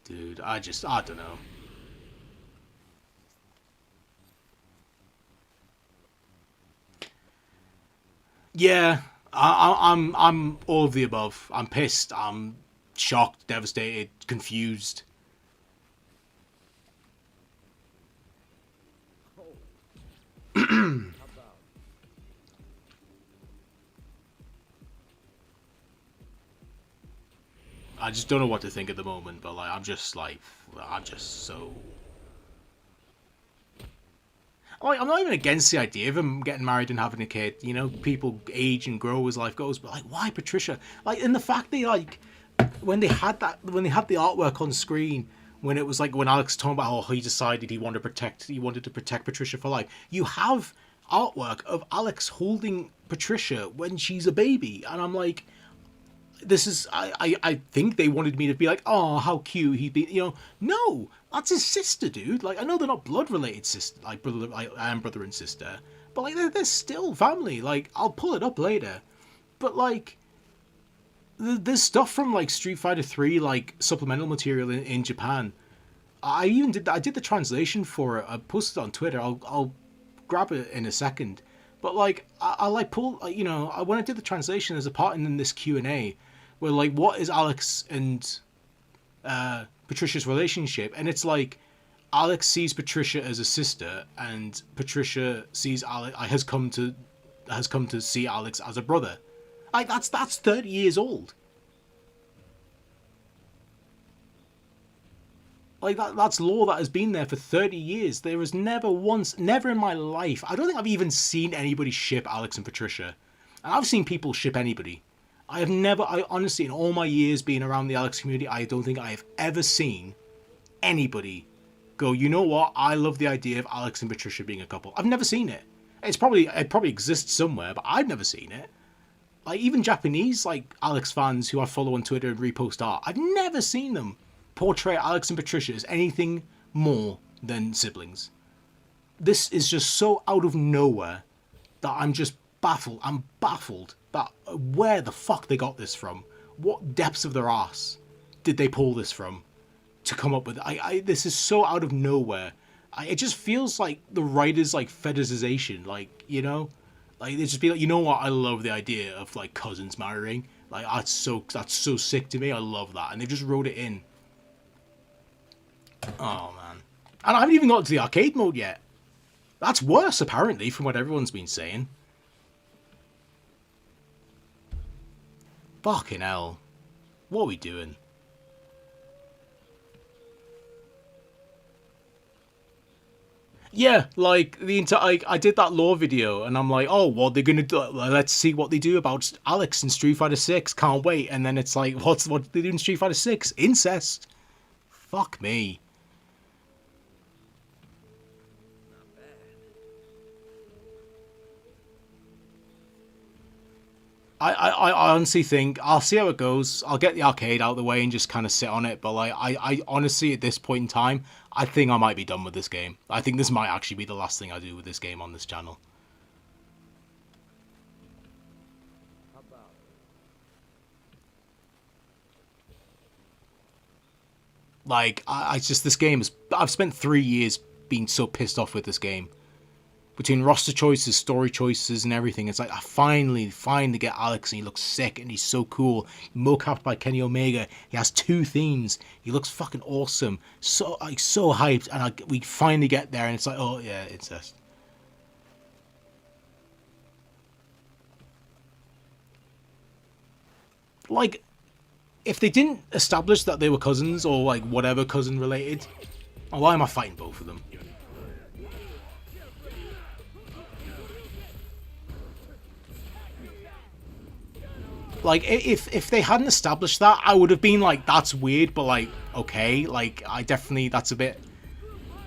Dude, I don't know. Yeah, I'm all of the above. I'm pissed. I'm shocked, devastated, confused. I just don't know what to think at the moment, but like I'm just so. Like, I'm not even against the idea of him getting married and having a kid. You know, people age and grow as life goes, but like, why Patricia? Like, and the fact they like when they had the artwork on screen, when it was like when Alex talking about how he decided he wanted to protect Patricia for life. You have artwork of Alex holding Patricia when she's a baby, and I'm like, this is I think they wanted me to be like, oh, how cute he'd be, you know. No, that's his sister, dude. Like, I know they're not blood related sister, like brother and sister, but like they're still family. Like, I'll pull it up later, but like there's stuff from like Street Fighter 3 like supplemental material in Japan. I did the translation for it. I posted it on Twitter. I'll grab it in a second. But like I like pull, you know, when I did the translation, there's a part in this Q&A where like, what is Alex and Patricia's relationship? And it's like Alex sees Patricia as a sister, and Patricia sees Alex has come to see Alex as a brother. Like that's 30 years old. Like that's lore that has been there for 30 years. There was never in my life, I don't think I've even seen anybody ship Alex and Patricia. And I've seen people ship anybody. I honestly, in all my years being around the Alex community, I don't think I have ever seen anybody go, you know what, I love the idea of Alex and Patricia being a couple. I've never seen it. It probably exists somewhere, but I've never seen it. Like, even Japanese, like, Alex fans who I follow on Twitter and repost art, I've never seen them portray Alex and Patricia as anything more than siblings. This is just so out of nowhere that I'm just baffled. I'm baffled that where the fuck they got this from. What depths of their ass did they pull this from to come up with? This is so out of nowhere. It just feels like the writers like fetishization, like, you know, like they just be like, you know what? I love the idea of like cousins marrying. Like that's so sick to me. I love that, and they just wrote it in. Oh man, and I haven't even got to the arcade mode yet. That's worse, apparently, from what everyone's been saying. Fucking hell. What are we doing? Yeah, like, the entire... I did that lore video, and I'm like, oh, what they're gonna do... Let's see what they do about Alex in Street Fighter 6. Can't wait. And then it's like, what did they do in Street Fighter 6? Incest. Fuck me. I honestly think I'll see how it goes. I'll get the arcade out of the way and just kind of sit on it. But like, I honestly, at this point in time, I think I might be done with this game. I think this might actually be the last thing I do with this game on this channel. How about Like, I just, this game is, I've spent 3 years being so pissed off with this game. Between roster choices, story choices, and everything, it's like I finally get Alex, and he looks sick, and he's so cool. Mocapped by Kenny Omega. He has 2 themes. He looks fucking awesome. So hyped, and we finally get there, and it's like, oh yeah, it's just. Like, if they didn't establish that they were cousins or like whatever cousin related, why am I fighting both of them? Like, if they hadn't established that, I would have been like, that's weird, but like, okay, like,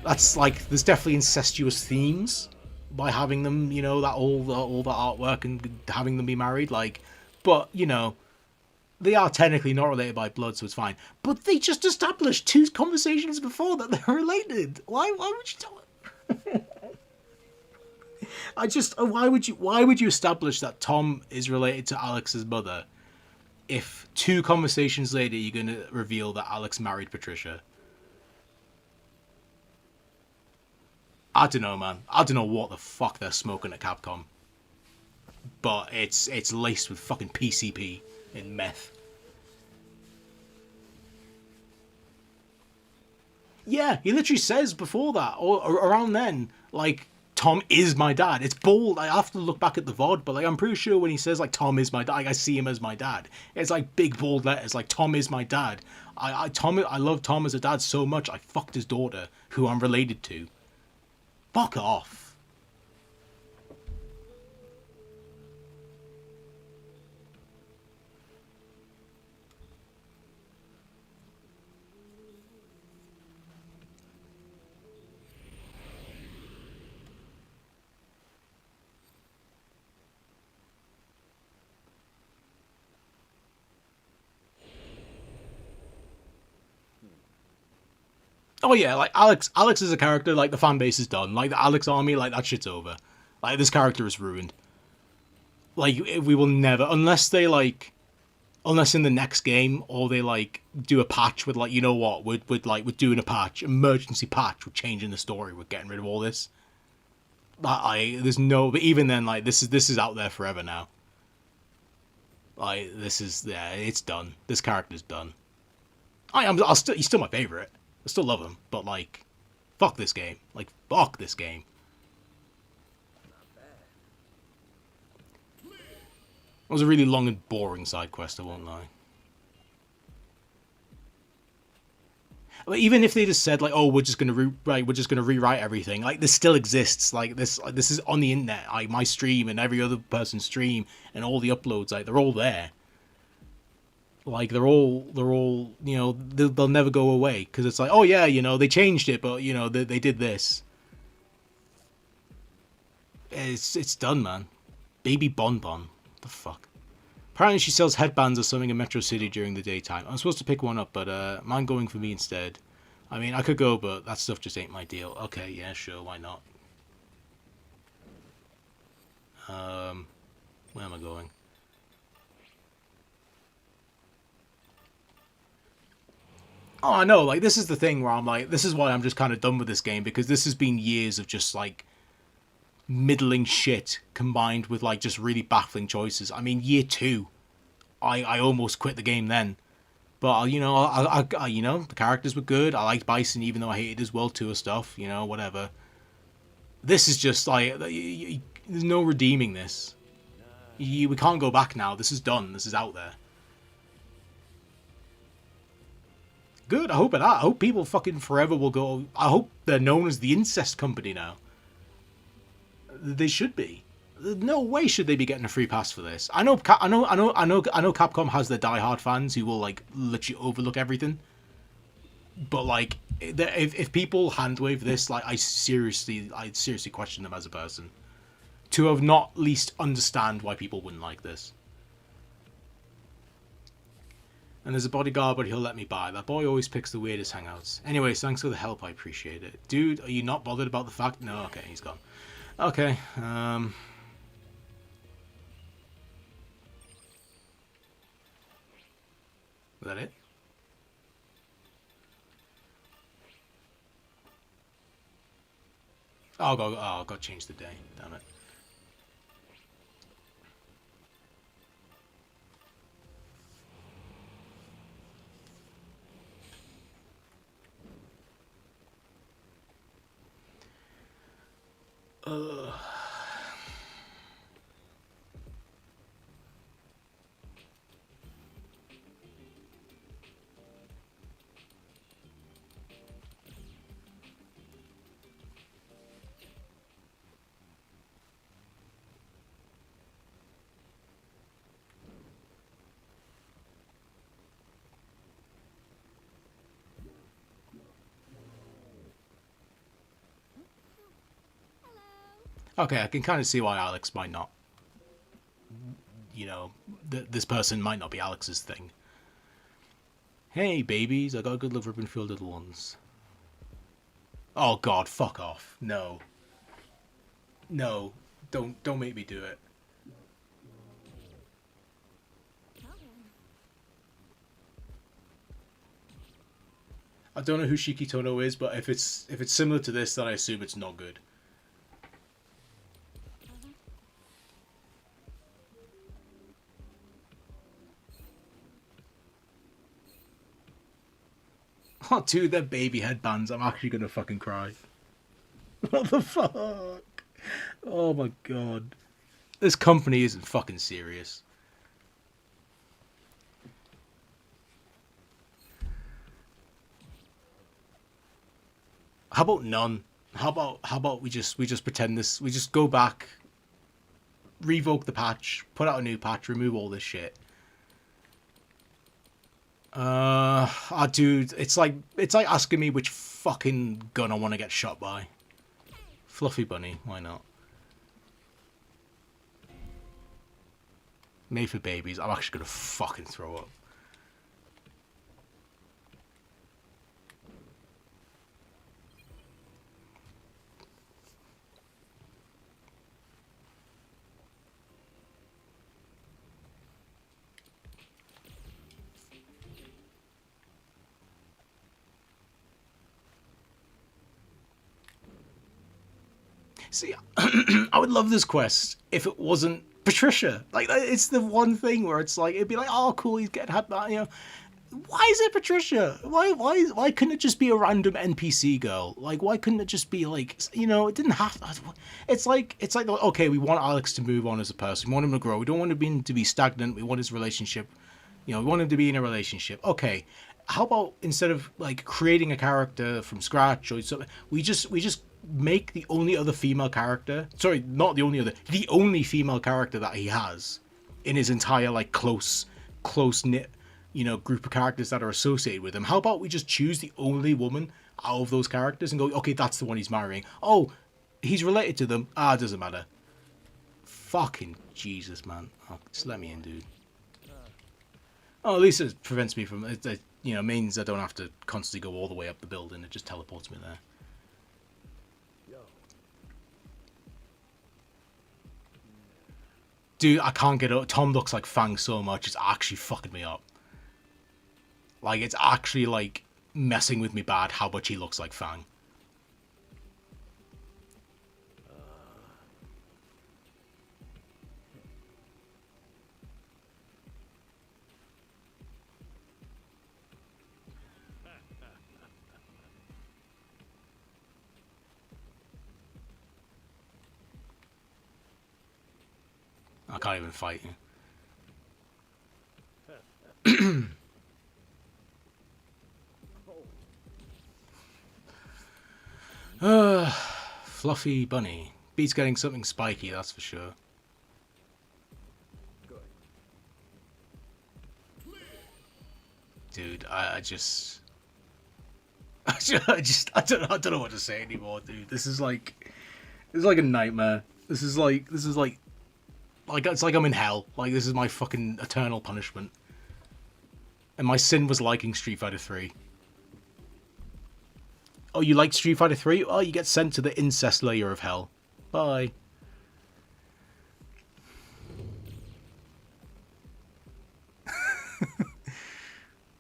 that's like, there's definitely incestuous themes by having them, you know, that all the artwork and having them be married, like, but, you know, they are technically not related by blood, so it's fine. But they just established 2 conversations before that they're related. Why would you tell it? Why would you establish that Tom is related to Alex's mother if 2 conversations later you're going to reveal that Alex married Patricia? I don't know, man. I don't know what the fuck they're smoking at Capcom. But it's laced with fucking PCP and meth. Yeah, he literally says before that, or around then, like, Tom is my dad. It's bold. I have to look back at the VOD, but like, I'm pretty sure when he says like Tom is my dad, like, I see him as my dad. It's like big bold letters, like Tom is my dad. I love Tom as a dad so much. I fucked his daughter, who I'm related to. Fuck off. Oh yeah, like Alex is a character, like the fan base is done. Like the Alex army, like that shit's over. Like this character is ruined. Like we will never, unless in the next game, or they like do a patch with like, you know what, we're doing a patch, emergency patch, we're changing the story, we're getting rid of all this. There's no, but even then, like this is out there forever now. Like it's done. This character's done. He's still my favorite. I still love him, but like, fuck this game. Like, fuck this game. It was a really long and boring side quest, I won't lie. Like, even if they just said like, oh, we're just gonna rewrite everything. Like, this still exists. Like this is on the internet. Like my stream and every other person's stream and all the uploads. Like they're all there. Like they're all, you know, they'll never go away because it's like, oh yeah, you know, they changed it, but you know, they did this. It's done, man. Baby Bonbon, what the fuck. Apparently she sells headbands or something in Metro City during the daytime. I'm supposed to pick one up, but mine going for me instead. I mean, I could go, but that stuff just ain't my deal. Okay, yeah, sure, why not? Where am I going? Oh, I know, like, this is the thing where I'm like, this is why I'm just kind of done with this game, because this has been years of just, like, middling shit combined with, like, just really baffling choices. I mean, year 2, I almost quit the game then. But, you know, I you know, the characters were good. I liked Bison, even though I hated his World Tour stuff, you know, whatever. This is just, like, there's no redeeming this. We can't go back now. This is done. This is out there. Good, I hope people fucking forever will go. I hope they're known as the incest company now. They should be. No way should they be getting a free pass for this. I know Capcom has their diehard fans who will like literally overlook everything. But like, if people handwave this, like, I seriously question them as a person to have not least understand why people wouldn't like this. And there's a bodyguard, but he'll let me by. That boy always picks the weirdest hangouts. Anyways, thanks for the help. I appreciate it. Dude, are you not bothered about the fact? No, okay, he's gone. Okay, is that it? Oh, I've got to change the day. Damn it. Okay, I can kind of see why Alex might not, you know, this person might not be Alex's thing. Hey, babies, I got a good love ribbon for your little ones. Oh God, fuck off. No. No, don't make me do it. I don't know who Shiki Tono is, but if it's similar to this, then I assume it's not good. Oh, dude, they're baby headbands. I'm actually gonna fucking cry. What the fuck? Oh my god. This company isn't fucking serious. How about none? How about we just pretend this, we just go back, revoke the patch, put out a new patch, remove all this shit. Dude, it's like asking me which fucking gun I want to get shot by. Fluffy bunny, why not? Made for babies. I'm actually gonna fucking throw up. See, I would love this quest if it wasn't Patricia. Like, it's the one thing where it's like, it'd be like, oh, cool, he's getting had that, you know. Why is it Patricia? Why couldn't it just be a random NPC girl? Like, why couldn't it just be like, you know, it didn't have to. It's like, okay, we want Alex to move on as a person. We want him to grow. We don't want him to be stagnant. We want his relationship, you know, we want him to be in a relationship. Okay, how about instead of like creating a character from scratch or something, we just make the only other female character, sorry, not the only female character that he has in his entire like close knit, you know, group of characters that are associated with him. How about we just choose the only woman out of those characters and go, okay, that's the one he's marrying. Oh, he's related to them. Ah, it doesn't matter. Fucking Jesus, man. Oh, just let me in, dude. Oh, at least it prevents me from, it, you know, means I don't have to constantly go all the way up the building. It just teleports me there. Dude, I can't get up. Tom looks like Fang so much, it's actually fucking me up. Like, it's actually, like, messing with me bad how much he looks like Fang. I can't even fight you. Fluffy bunny. Beats getting something spiky, that's for sure. Dude, I don't know what to say anymore, dude. This is like a nightmare. This is like it's like I'm in hell. Like, this is my fucking eternal punishment. And my sin was liking Street Fighter 3. Oh, you like Street Fighter 3? Oh, you get sent to the incest layer of hell. Bye.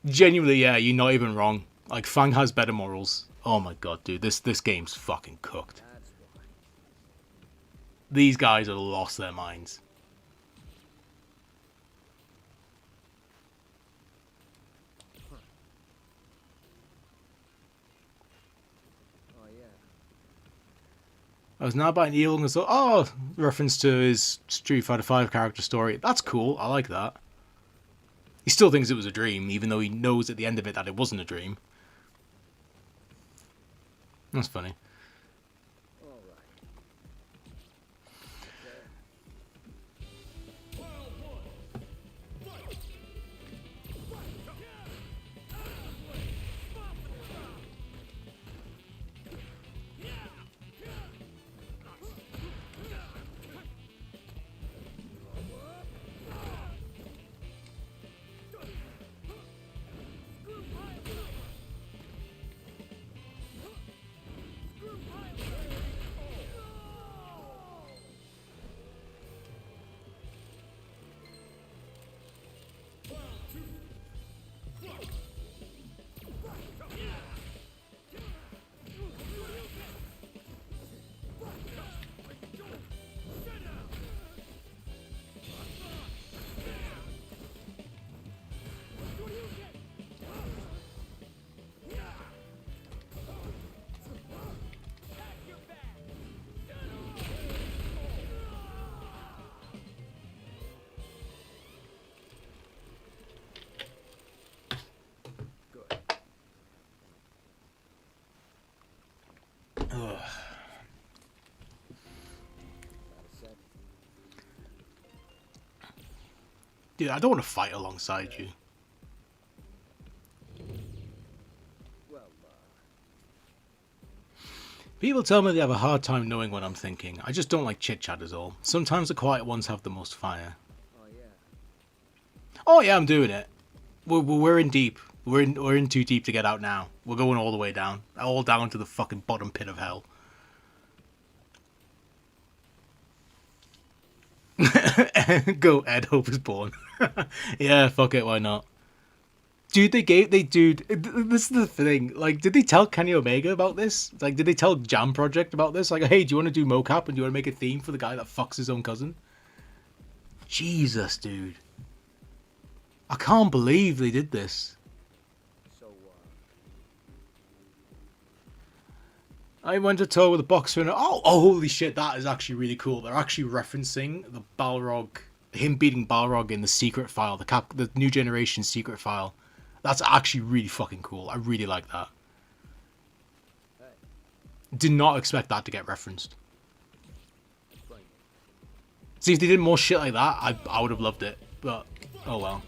Genuinely, yeah, you're not even wrong. Like, Fang has better morals. Oh my god, dude, this game's fucking cooked. That's why. These guys have lost their minds. Oh yeah. I was now about an evil and so reference to his Street Fighter 5 character story. That's cool. I like that. He still thinks it was a dream, even though he knows at the end of it that it wasn't a dream. That's funny. All right. Ugh. Dude, I don't want to fight alongside you. Well, People tell me they have a hard time knowing what I'm thinking. I just don't like chit-chat is all. Sometimes the quiet ones have the most fire. oh yeah. Oh yeah, I'm doing it. We're in deep. We're in too deep to get out now. We're going all the way down. All down to the fucking bottom pit of hell. Go, Ed, Hope is born. Yeah, fuck it, why not? Dude, this is the thing. Like, did they tell Kenny Omega about this? Like, did they tell Jam Project about this? Like, hey, do you want to do mocap and do you want to make a theme for the guy that fucks his own cousin? Jesus, dude. I can't believe they did this. So I went to tour with a boxer and oh, holy shit, that is actually really cool. They're actually referencing the Balrog, him beating Balrog in the secret file, the new generation secret file. That's actually really fucking cool. I really like that. hey, Did not expect that to get referenced. explain it. See, if they did more shit like that, I would have loved it. But, oh well.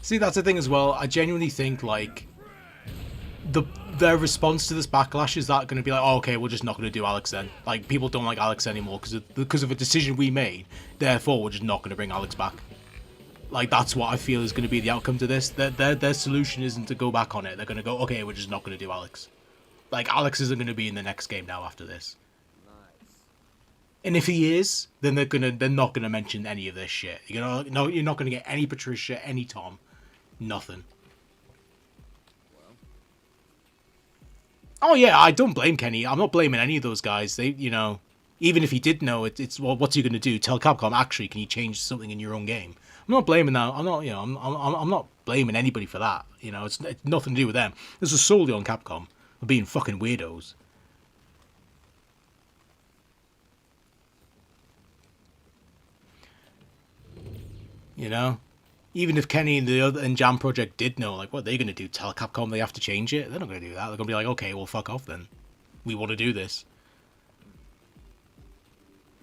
See, that's the thing as well. I genuinely think, like, their response to this backlash is that going to be like, oh, okay, we're just not going to do Alex then. Like, people don't like Alex anymore because of a decision we made. Therefore, we're just not going to bring Alex back. Like, that's what I feel is going to be the outcome to this. Their solution isn't to go back on it. They're going to go, okay, we're just not going to do Alex. Like, Alex isn't going to be in the next game now after this. Nice. And if he is, then they're not gonna mention any of this shit. You know, no, you're not gonna get any Patricia, any Tom, nothing. Well, Oh yeah, I don't blame Kenny. I'm not blaming any of those guys. They, you know, Even if he did know, it's well, what's he going to do? Tell Capcom, actually, can you change something in your own game? I'm not blaming that. I'm not, I'm not blaming anybody for that. It's nothing to do with them. This was solely on Capcom for being fucking weirdos. Even if Kenny and Jam Project did know, like, what are they going to do? Tell Capcom they have to change it? They're not going to do that. They're going to be like, okay, well, fuck off then. We want to do this.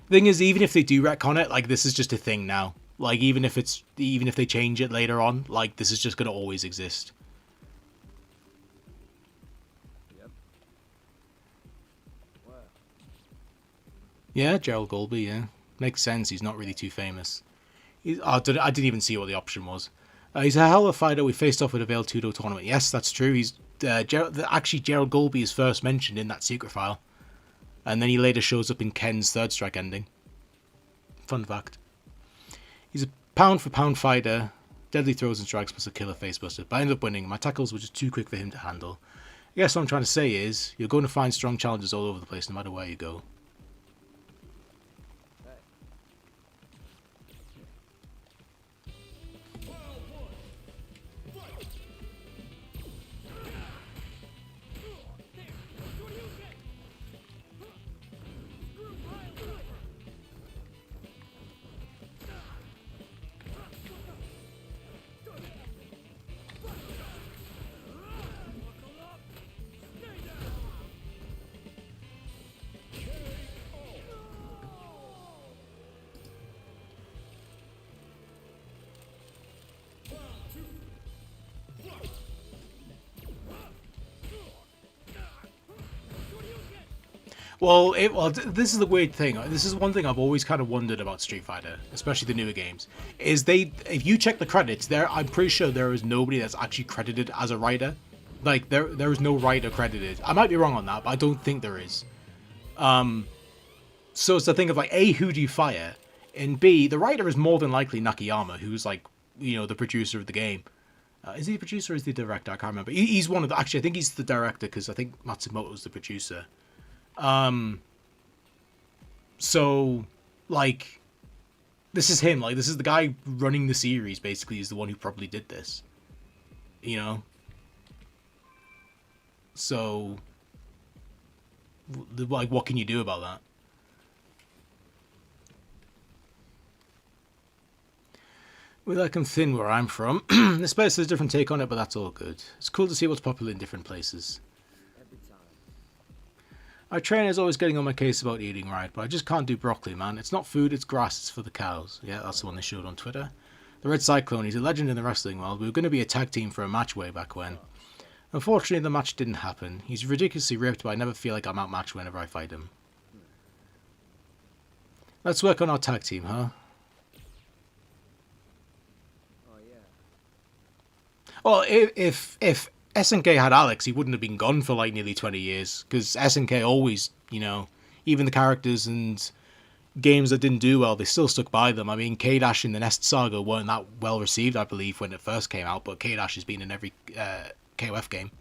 Thing is, even if they do retcon it, like, this is just a thing now. Like, even if they change it later on, like, this is just going to always exist. Yep. Wow. Yeah, Gerald Golby, yeah. Makes sense, he's not really too famous. I didn't even see what the option was. He's a hell of a fighter we faced off at a Veiled 2-Do tournament. Yes, that's true. He's actually, Gerald Golby is first mentioned in that secret file. And then he later shows up in Ken's Third Strike ending. Fun fact. He's a pound-for-pound fighter. Deadly throws and strikes plus a killer facebuster. But I ended up winning. My tackles were just too quick for him to handle. I guess what I'm trying to say is, you're going to find strong challenges all over the place no matter where you go. Well, this is the weird thing. This is one thing I've always kind of wondered about Street Fighter, especially the newer games. Is if you check the credits, I'm pretty sure there is nobody that's actually credited as a writer. Like there is no writer credited. I might be wrong on that, but I don't think there is. So it's the thing of like, A, who do you fire? And B, the writer is more than likely Nakayama, who's like, the producer of the game. Is he the producer or is he the director? I can't remember. He's one of the, actually, I think he's the director because I think Matsumoto's the producer. So, like, this is him. Like, this is the guy running the series, basically, is the one who probably did this. So, like, what can you do about that? We like them thin where I'm from. This place has a different take on it, but that's all good. It's cool to see what's popular in different places. Our trainer's always getting on my case about eating right, but I just can't do broccoli, man. It's not food, it's grass, it's for the cows. Yeah, that's the one they showed on Twitter. The Red Cyclone, he's a legend in the wrestling world. We were going to be a tag team for a match way back when. Unfortunately, the match didn't happen. He's ridiculously ripped, but I never feel like I'm outmatched whenever I fight him. Let's work on our tag team, huh? Well, if SNK had Alex, he wouldn't have been gone for like nearly 20 years. Because SNK always, even the characters and games that didn't do well, they still stuck by them. I mean, K-Dash and the Nest Saga weren't that well received, I believe, when it first came out. But K-Dash has been in every KOF game.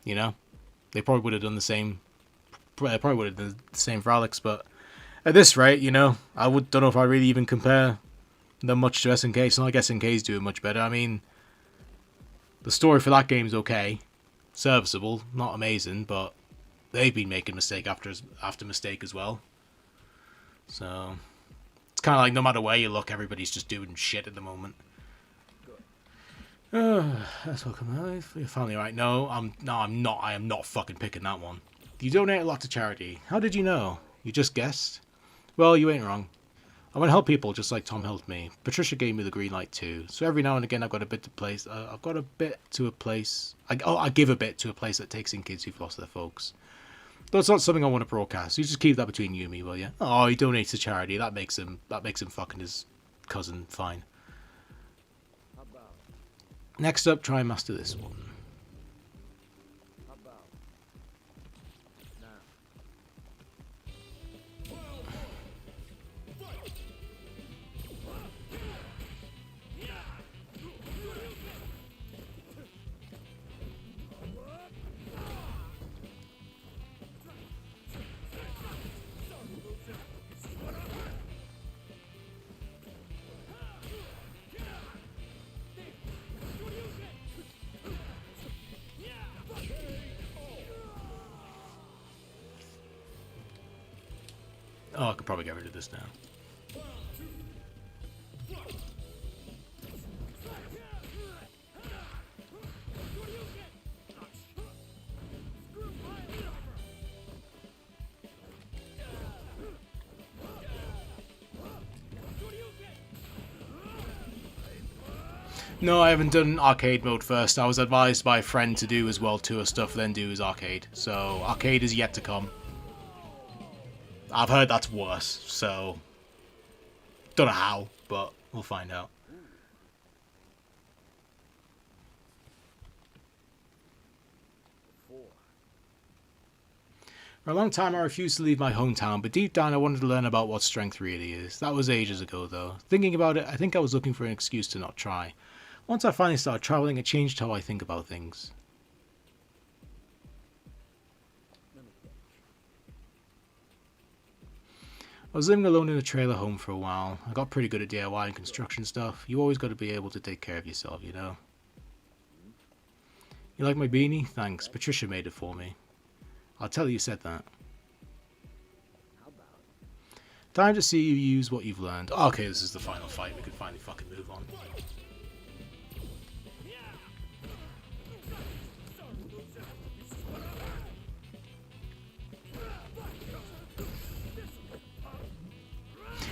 They probably would have done the same. Probably would have done the same for Alex. But at this rate, I don't know if I really even compare them much to SNK. It's not like SNK's doing much better. I mean, the story for that game's okay, serviceable, not amazing, but they've been making mistake after mistake as well. So it's kind of like no matter where you look, everybody's just doing shit at the moment. That's welcome. You're finally right. No, I'm not. I am not fucking picking that one. You donate a lot to charity. How did you know? You just guessed? Well, you ain't wrong. I want to help people just like Tom helped me. Patricia gave me the green light too. So every now and again I've got a bit to place. I give a bit to a place that takes in kids who've lost their folks. Though it's not something I want to broadcast. You just keep that between you and me, will you? Oh, he donates to charity. That makes him fucking his cousin fine. Next up, try and master this one. Oh, I could probably get rid of this now. No, I haven't done arcade mode first. I was advised by a friend to do as well tour stuff, then do as arcade. So arcade is yet to come. I've heard that's worse, so don't know how, but we'll find out. For a long time I refused to leave my hometown, but deep down I wanted to learn about what strength really is. That was ages ago though. Thinking about it, I think I was looking for an excuse to not try. Once I finally started traveling, it changed how I think about things. I was living alone in a trailer home for a while. I got pretty good at DIY and construction stuff. You always got to be able to take care of yourself, you know? You like my beanie? Thanks. Patricia made it for me. I'll tell you said that. Time to see you use what you've learned. Okay, this is the final fight. We can finally fucking move on.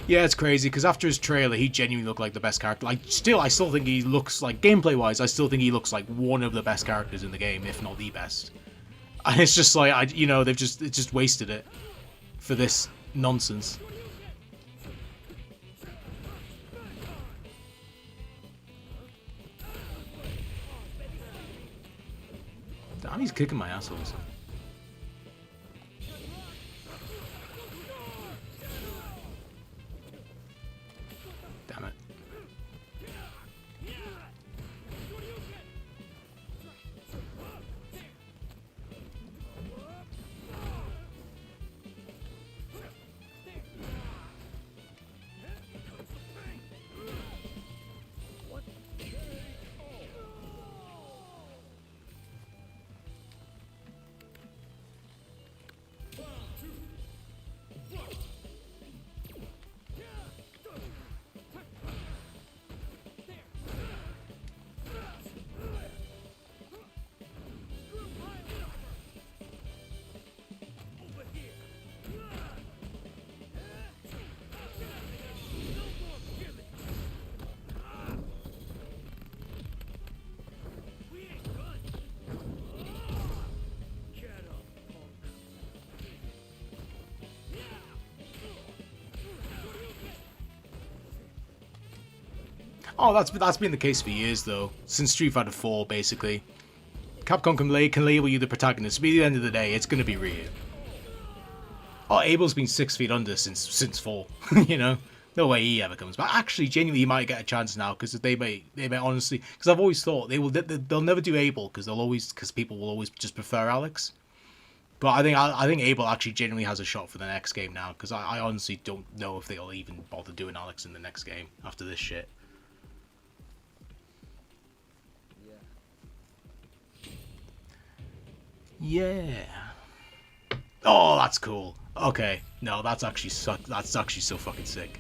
Yeah, it's crazy, because after his trailer, he genuinely looked like the best character. Like, I still think he looks like, gameplay-wise, I still think he looks like one of the best characters in the game, if not the best. And it's just like, they've just wasted it for this nonsense. Damn, he's kicking my ass also. Damn it. Oh, that's been the case for years, though. Since Street Fighter 4, basically. Capcom can label you the protagonist, but at the end of the day, it's going to be Ryu. Oh, Abel's been 6 feet under since 4, you know? No way he ever comes back. Actually, genuinely, he might get a chance now, because they may honestly... Because I've always thought they'll never do Abel, because people will always just prefer Alex. But I think Abel actually genuinely has a shot for the next game now, because I honestly don't know if they'll even bother doing Alex in the next game after this shit. Yeah. Oh, that's cool. Okay. No, that's actually so fucking sick.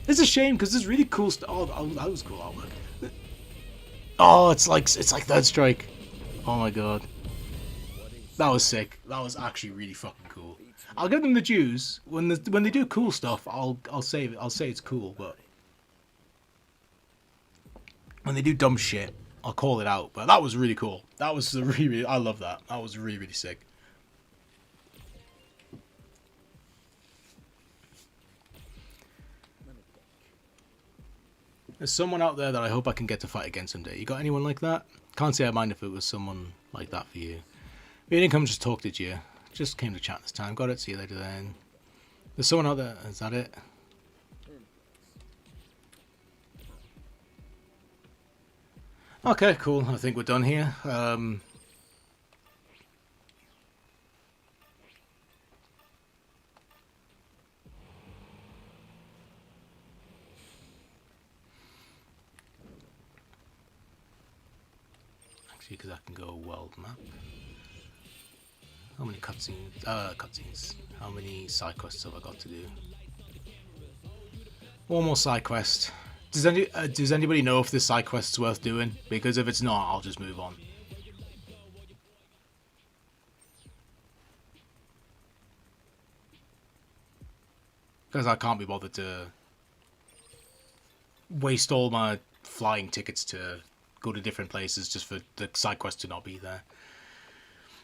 It's a shame because there's really cool stuff. Oh, that was cool artwork. Oh, it's like Third Strike. Oh my god. That was sick. That was actually really fucking cool. I'll give them the dues when they do cool stuff. I'll say it's cool, but when they do dumb shit, I'll call it out. But that was really cool. That was really I love that. That was really sick. There's someone out there that I hope I can get to fight again someday. You got anyone like that? Can't say I mind if it was someone like that for you. We didn't come just talk, did you? Just came to chat this time. Got it. See you later then. There's someone out there. Is that it? Okay, cool. I think we're done here. Actually, because I can go world map. How many cutscenes? How many side quests have I got to do? One more side quest. Does anybody know if this side quest is worth doing? Because if it's not, I'll just move on. Because I can't be bothered to waste all my flying tickets to go to different places just for the side quest to not be there.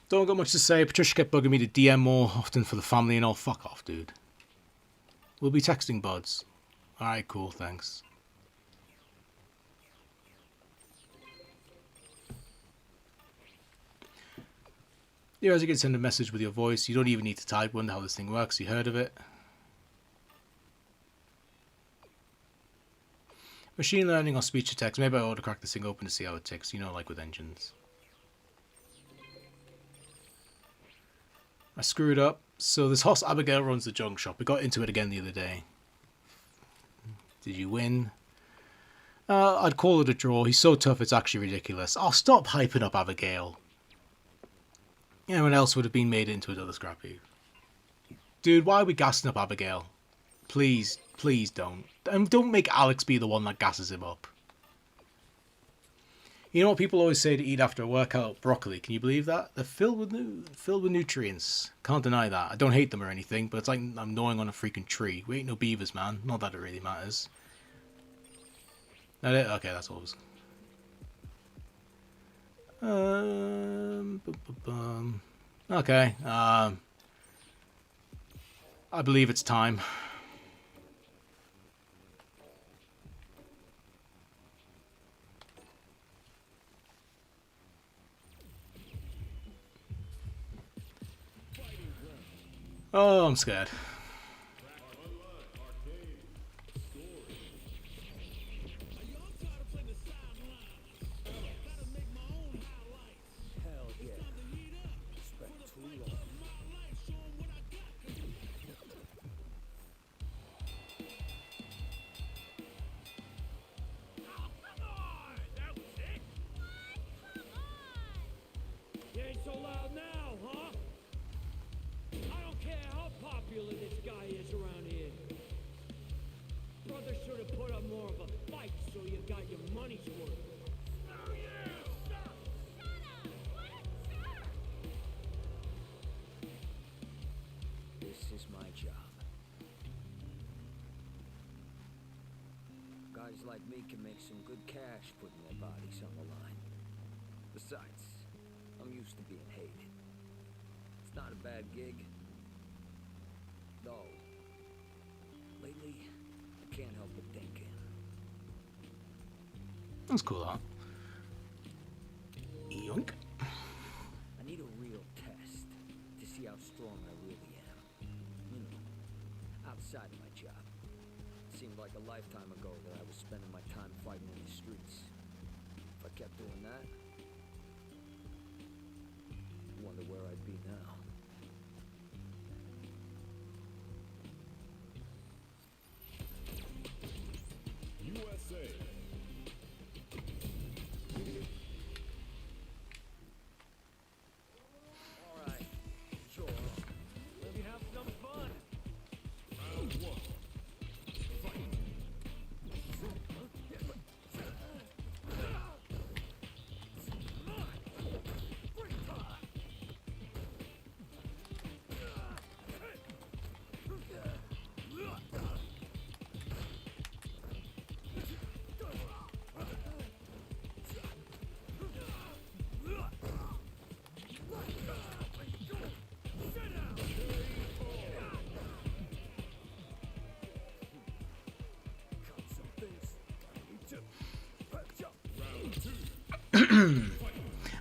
Don't got much to say. Patricia kept bugging me to DM more often for the family and all. Fuck off, dude. We'll be texting buds. Alright, cool, thanks. You guys can send a message with your voice. You don't even need to type. Wonder how this thing works. You heard of it? Machine learning or speech to text. Maybe I ought to crack this thing open to see how it ticks. You know, like with engines. I screwed up. So this Hoss Abigail runs the junk shop. We got into it again the other day. Did you win? I'd call it a draw. He's so tough it's actually ridiculous. Oh, stop hyping up Abigail. Anyone else would have been made into another scrap heap. Dude, why are we gassing up Abigail? Please, please don't. And don't make Alex be the one that gasses him up. You know what people always say to eat after a workout? Broccoli. Can you believe that? They're filled with nutrients. Can't deny that. I don't hate them or anything, but it's like I'm gnawing on a freaking tree. We ain't no beavers, man. Not that it really matters. That it? Okay, that's all it was. Okay. I believe it's time. Oh, I'm scared. Hell yeah. Spent too long. You ain't so loud now, huh? I don't care how popular this guy is around here. Brother should have put up more of a fight so you got your money's worth. Oh yeah! Stop! Shut up! What a jerk! This is my job. Guys like me can make some good cash putting their bodies on the line. Besides, I'm used to being hated. It's not a bad gig. Though, lately, I can't help but thinking. That's cool, huh? Yoink. I need a real test to see how strong I really am. You know, outside of my job. It seemed like a lifetime ago that I was spending my time fighting in the streets. If I kept doing that, I wonder where I'd be now. USA. All right, sure. Let me have some fun. Round one. Fight.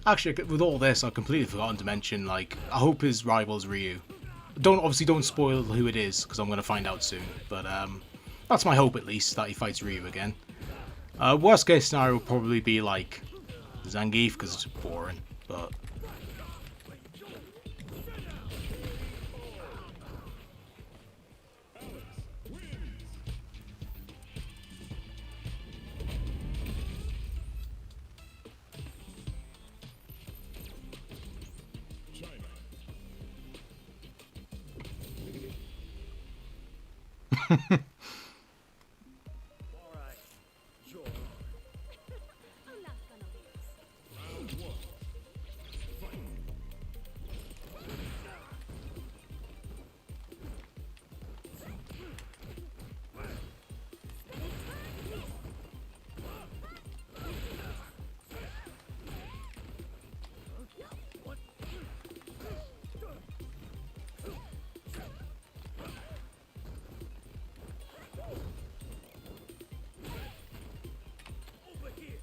Actually, with all this, I've completely forgotten to mention, like, I hope his rival's Ryu. Obviously don't spoil who it is, because I'm going to find out soon. But, that's my hope, at least, that he fights Ryu again. Worst case scenario would probably be, like, Zangief, because it's boring. But China. Alright, sure. I'm not gonna lose. Round one. Fight. Over here.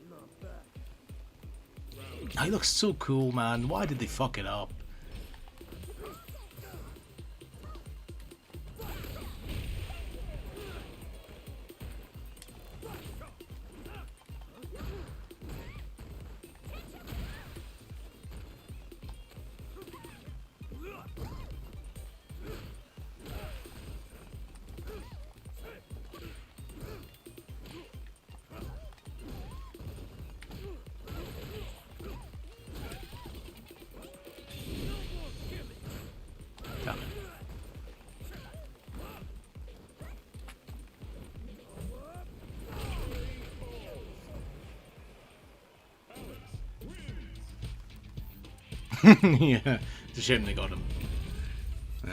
Not bad. He looks so cool, man. Why did they fuck it up? Damn it. Yeah, it's a shame they got him. Yeah.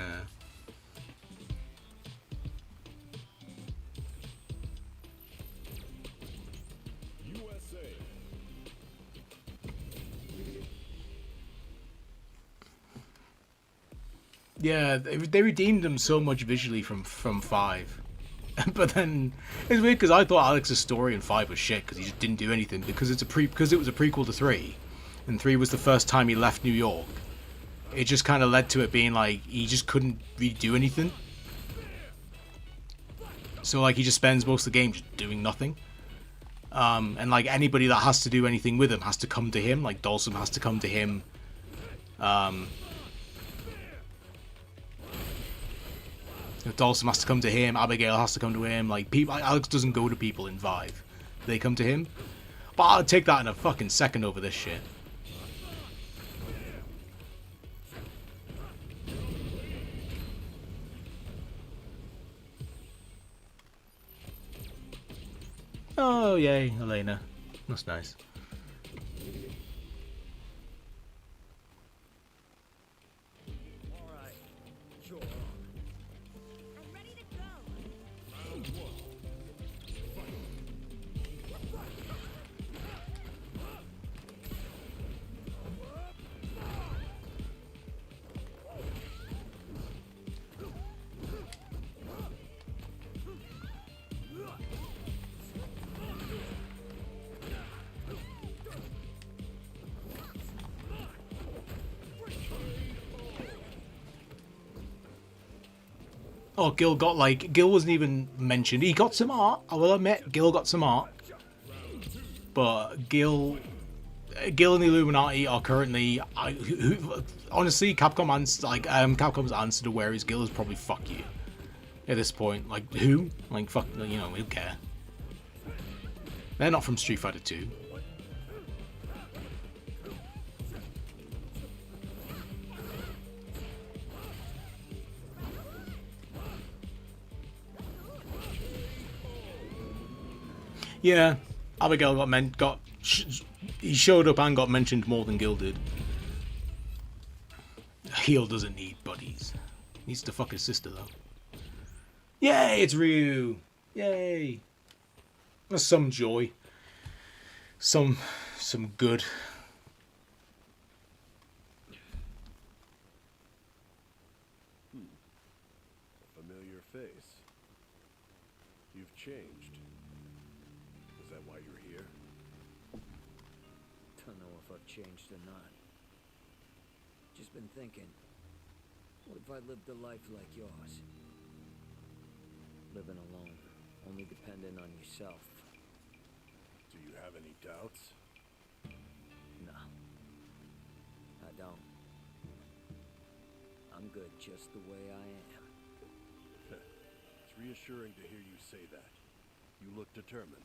USA. Yeah, they redeemed him so much visually from 5. But then it's weird because I thought Alex's story in 5 was shit because he just didn't do anything because it was a prequel to 3, and 3 was the first time he left New York. It just kind of led to it being like he just couldn't really do anything. So like he just spends most of the game just doing nothing. And like anybody that has to do anything with him has to come to him. Like Dawson has to come to him. Dawson has to come to him. Abigail has to come to him. Like people, Alex doesn't go to people in 5. They come to him. But I'll take that in a fucking second over this shit. Oh yay, Elena. That's nice. Alright, sure. I'm ready to go. Round one. Fight. Oh, Gil wasn't even mentioned. He got some art. I will admit, Gil got some art. But Gil and the Illuminati are currently, honestly, Capcom's answer to where is Gil is probably fuck you. At this point, like who? Like fuck, you know, we don't care. They're not from Street Fighter 2. Yeah, Abigail he showed up and got mentioned more than Gil did. Heel doesn't need buddies. Needs to fuck his sister though. Yay, it's Ryu! Yay! That's some joy. Some good. Familiar face. You've changed. Is that why you're here? Don't know if I've changed or not. Just been thinking, what if I lived a life like yours? Living alone, only dependent on yourself. Do you have any doubts? No, I don't. I'm good just the way I am. It's reassuring to hear you say that. You look determined.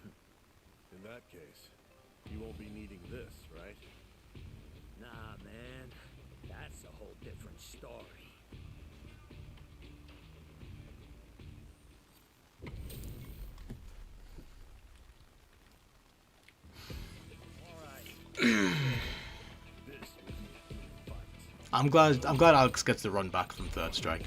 In that case, you won't be needing this, right? Nah, man. That's a whole different story. I'm glad Alex gets the run back from third strike.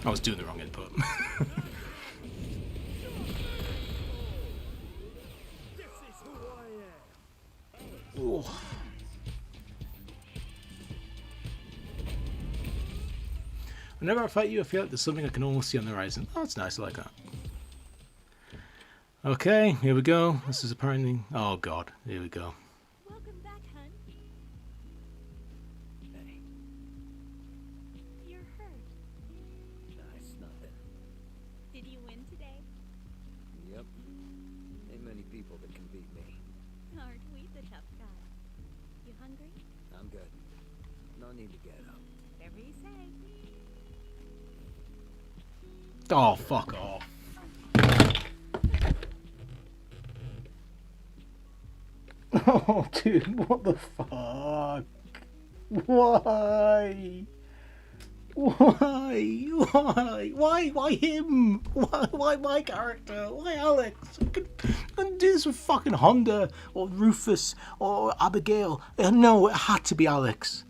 I was doing the wrong input. Ooh. Whenever I fight you, I feel like there's something I can almost see on the horizon. Oh, that's nice. I like that. Okay, here we go. This is apparently... Oh, God. Here we go. Welcome back, hun. Hey, You're hurt. nah, it's nothing. Did you win today? Yep. Ain't many people that can beat me. Aren't we the tough guy? You hungry? I'm good. No need to get up. Whatever you say. Oh, fuck off. Oh, dude, what the fuck? Why? Why him? Why my character? Why Alex? I couldn't do this with fucking Honda or Rufus or Abigail. No, it had to be Alex.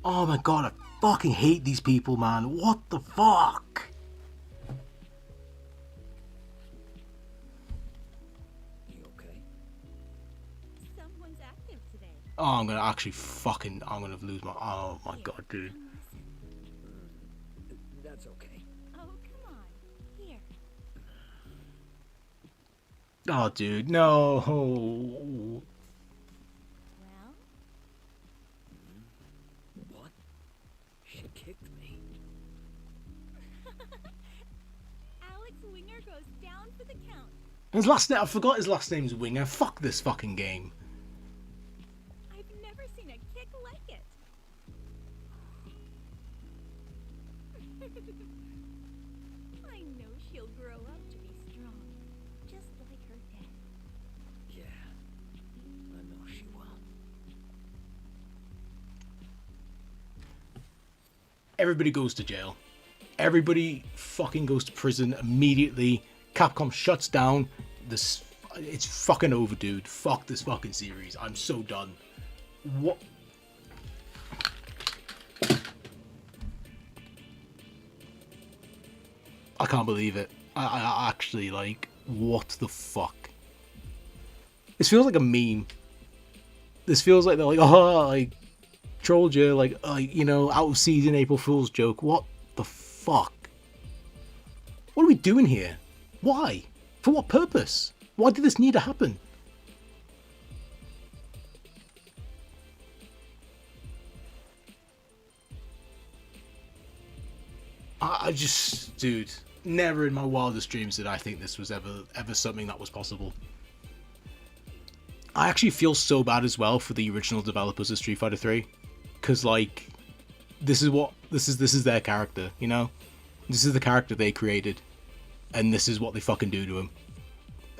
Oh my god, I fucking hate these people, man. What the fuck? You okay? Someone's active today. Oh, I'm gonna lose my... Oh my god, dude. Come listen. That's okay. Oh, come on. Here. Oh, dude, no. Well, What? She kicked me. Alex Winger goes down for the count. His last name, I forgot his last name's Winger. Fuck this fucking game. I've never seen a kick like it. I know she'll grow up to be strong, just like her dad. Yeah, I know she will. Everybody goes to jail. Everybody fucking goes to prison immediately. Capcom shuts down. This, it's fucking over, dude. Fuck this fucking series. I'm so done. What? I can't believe it. I actually, like, what the fuck? This feels like a meme. This feels like they're like, oh, like, trolled you, like, you know, out of season April Fool's joke. What the fuck? What are we doing here? Why? For what purpose? Why did this need to happen? I just, dude, never in my wildest dreams did I think this was ever something that was possible. I actually feel so bad as well for the original developers of Street Fighter 3, because like, this is their character, you know. This is the character they created, and this is what they fucking do to him.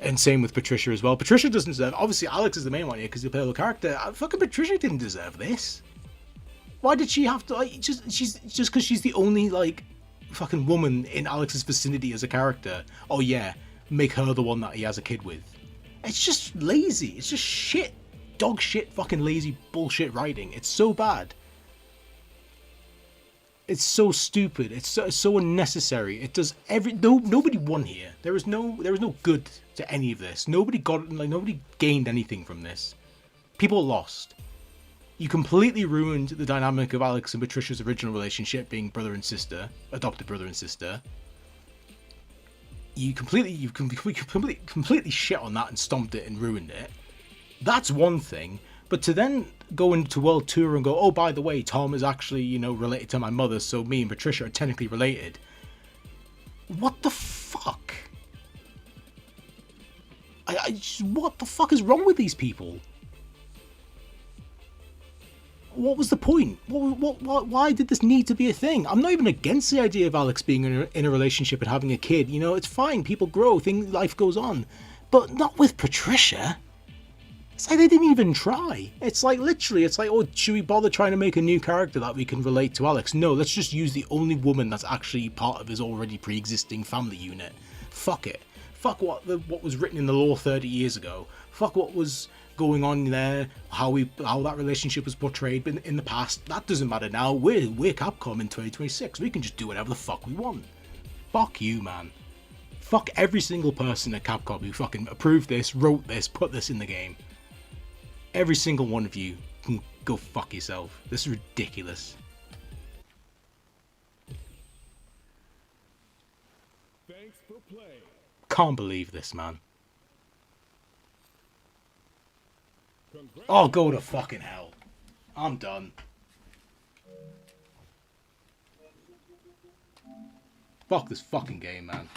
And same with Patricia as well. Patricia doesn't deserve... Obviously, Alex is the main one here because they play the character. Fucking Patricia didn't deserve this. Why did she have to... Like, just because she's the only, like, fucking woman in Alex's vicinity as a character. Oh, yeah. Make her the one that he has a kid with. It's just lazy. It's just shit. Dog shit fucking lazy bullshit writing. It's so bad. It's so stupid. It's so unnecessary. It does nobody won here. There is no good to any of this. Nobody gained anything from this. People lost. You completely ruined the dynamic of Alex and Patricia's original relationship, being brother and sister, adopted brother and sister. You completely shit on that and stomped it and ruined it. That's one thing. But to then go into World Tour and go, oh, by the way, Tom is actually, you know, related to my mother, so me and Patricia are technically related. What the fuck? What the fuck is wrong with these people? What was the point? Why did this need to be a thing? I'm not even against the idea of Alex being in a relationship and having a kid. You know, it's fine. People grow. Life goes on. But not with Patricia. It's like they didn't even try. It's like, literally, it's like, oh, should we bother trying to make a new character that we can relate to Alex? No, let's just use the only woman that's actually part of his already pre-existing family unit. Fuck it. Fuck what was written in the lore 30 years ago. Fuck what was going on there, how that relationship was portrayed in the past. That doesn't matter now. We're Capcom in 2026. We can just do whatever the fuck we want. Fuck you, man. Fuck every single person at Capcom who fucking approved this, wrote this, put this in the game. Every single one of you can go fuck yourself. This is ridiculous. Thanks for playing. Can't believe this, man. Oh, go to fucking hell. I'm done. Fuck this fucking game, man.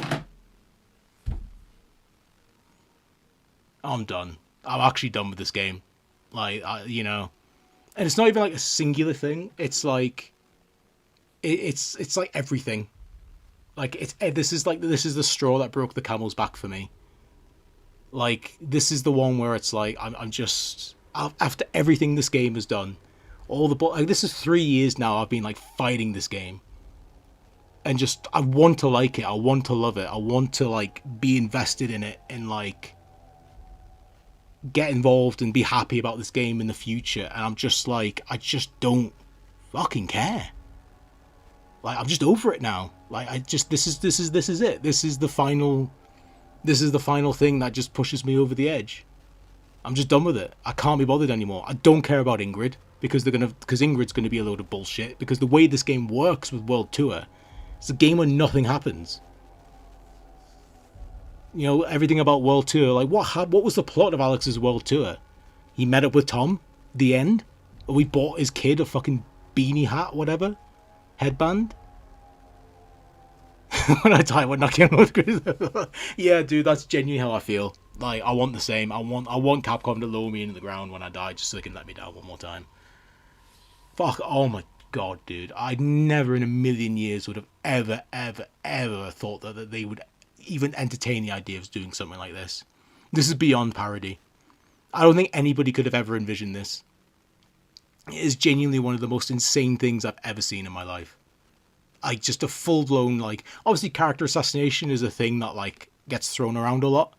I'm done. I'm actually done with this game. Like, you know, and it's not even like a singular thing. It's like, it's like everything. Like this is the straw that broke the camel's back for me. Like, this is the one where it's like I'm just, after everything this game has done, like, this is 3 years now I've been like fighting this game, and just I want to like it. I want to love it. I want to like be invested in it and like get involved and be happy about this game in the future, and I'm just like, I just don't fucking care. Like, I'm just over it now. Like, I just, this is it. This is the final thing that just pushes me over the edge. I'm just done with it. I can't be bothered anymore. I don't care about Ingrid because Ingrid's gonna be a load of bullshit, because the way this game works with World Tour, it's a game where nothing happens. You know, everything about World Tour, like, what was the plot of Alex's World Tour? He met up with Tom, the end? Or we bought his kid a fucking beanie hat, whatever? Headband? When I die, we're knocking on wood. Yeah, dude, that's genuinely how I feel. Like, I want the same. I want Capcom to lower me into the ground when I die, just so they can let me down one more time. Fuck, oh my god, dude. I never in a million years would have ever thought that they would even entertain the idea of doing something like this. This is beyond parody. I don't think anybody could have ever envisioned this. It is genuinely one of the most insane things I've ever seen in my life. Like, just a full-blown, like, obviously character assassination is a thing that, like, gets thrown around a lot.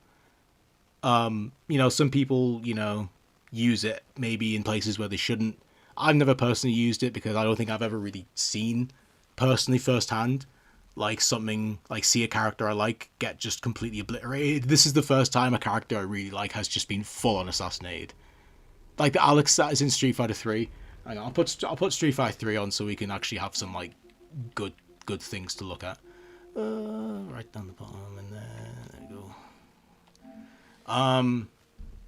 You know, some people, you know, use it maybe in places where they shouldn't. I've never personally used it because I don't think I've ever really seen personally firsthand like something, like, see a character I like get just completely obliterated. This is the first time a character I really like has just been full on assassinated. Like the Alex that is in Street Fighter 3. Hang on, I'll put Street Fighter 3 on so we can actually have some like good things to look at. Right down the bottom and there we go.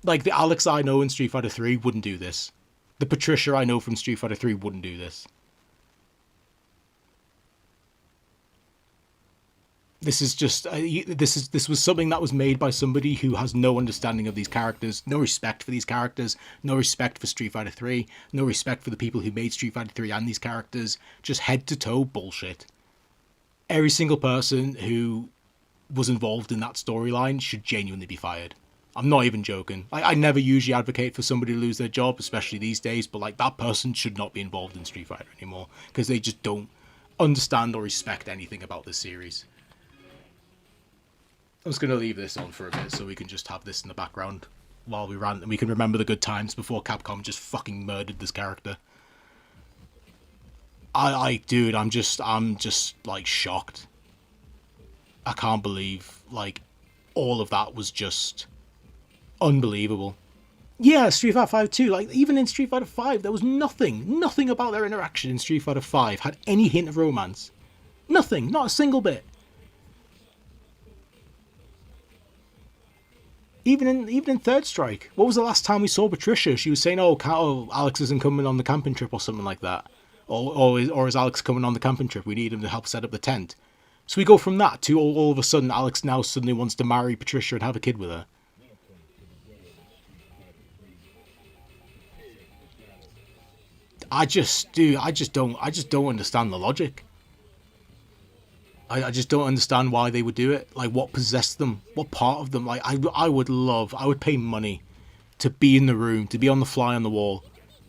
Like the Alex I know in Street Fighter 3 wouldn't do this. The Patricia I know from Street Fighter 3 wouldn't do this. This is just this was something that was made by somebody who has no understanding of these characters, no respect for these characters, no respect for Street Fighter 3, no respect for the people who made Street Fighter 3 and these characters. Just head to toe bullshit. every single person who was involved in that storyline should genuinely be fired. I'm not even joking. I never usually advocate for somebody to lose their job, especially these days, but like that person should not be involved in Street Fighter anymore because they just don't understand or respect anything about this series. I'm just going to leave this on for a bit so we can just have this in the background while we rant and we can remember the good times before Capcom just fucking murdered this character. Dude, I'm just like shocked. I can't believe like all of that was just unbelievable. Yeah, Street Fighter 5 too. Like even in Street Fighter 5, there was nothing about their interaction in Street Fighter 5 had any hint of romance. Nothing, not a single bit. Even in Third Strike, what was the last time we saw Patricia? She was saying, "Oh, Alex isn't coming on the camping trip" or something like that, or is Alex coming on the camping trip? We need him to help set up the tent. So we go from that to all of a sudden, Alex now suddenly wants to marry Patricia and have a kid with her. I just don't understand the logic. I just don't understand why they would do it. Like, what possessed them? What part of them? Like, I would pay money to be in the room, to be on the fly on the wall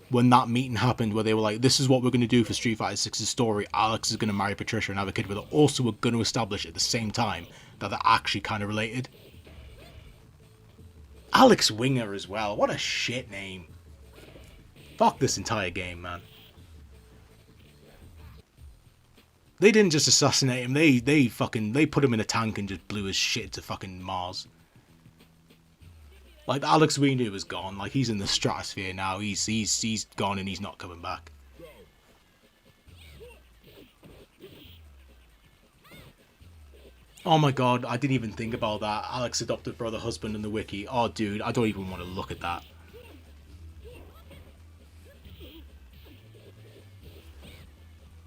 when that meeting happened where they were like, this is what we're going to do for Street Fighter 6's story. Alex is going to marry Patricia and have a kid with her. Also, we're going to establish at the same time that they're actually kind of related. Alex Winger as well. What a shit name. Fuck this entire game, man. They didn't just assassinate him, they put him in a tank and just blew his shit to fucking Mars. Like, Alex we knew was gone, like he's in the stratosphere now, he's gone and he's not coming back. Oh my god, I didn't even think about that. Alex adopted brother, husband in the wiki. Oh dude, I don't even want to look at that.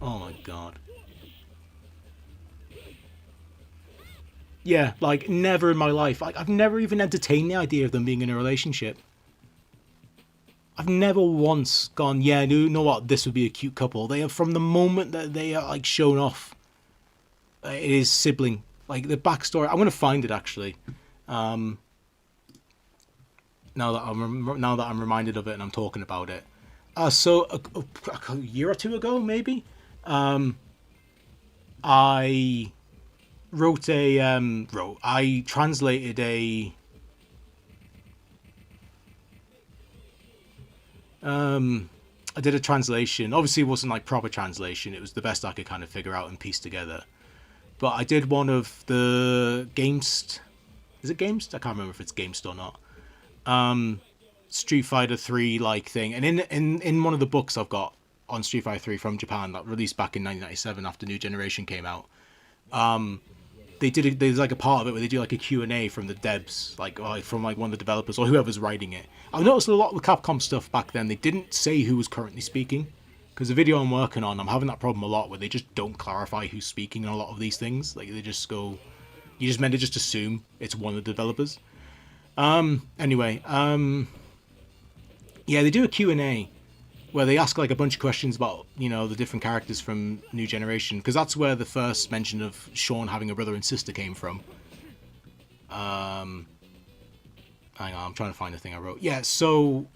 Oh my god. Yeah, like, never in my life. Like, I've never even entertained the idea of them being in a relationship. I've never once gone, yeah, you know what, this would be a cute couple. They are, from the moment that they are, like, shown off, it is sibling. Like, the backstory, I'm going to find it, actually. Now that I'm reminded of it and I'm talking about it. So, a year or two ago, maybe, I translated I did a translation. Obviously it wasn't like proper translation, it was the best I could kind of figure out and piece together. But I did one of the Gamest, is it Gamest? I can't remember if it's Gamest or not. Street Fighter 3 like thing. And in one of the books I've got on Street Fighter 3 from Japan that released back in 1997 after New Generation came out, there's like a part of it where they do like a Q&A from the devs, like from like one of the developers or whoever's writing it. I've noticed a lot with Capcom stuff back then, they didn't say who was currently speaking, because the video I'm working on, I'm having that problem a lot where they just don't clarify who's speaking in a lot of these things. Like, they just go, you just meant to just assume it's one of the developers. Anyway, yeah, they do a Q&A where they ask like a bunch of questions about, you know, the different characters from New Generation, because that's where the first mention of Sean having a brother and sister came from. Hang on, I'm trying to find the thing I wrote. Yeah, so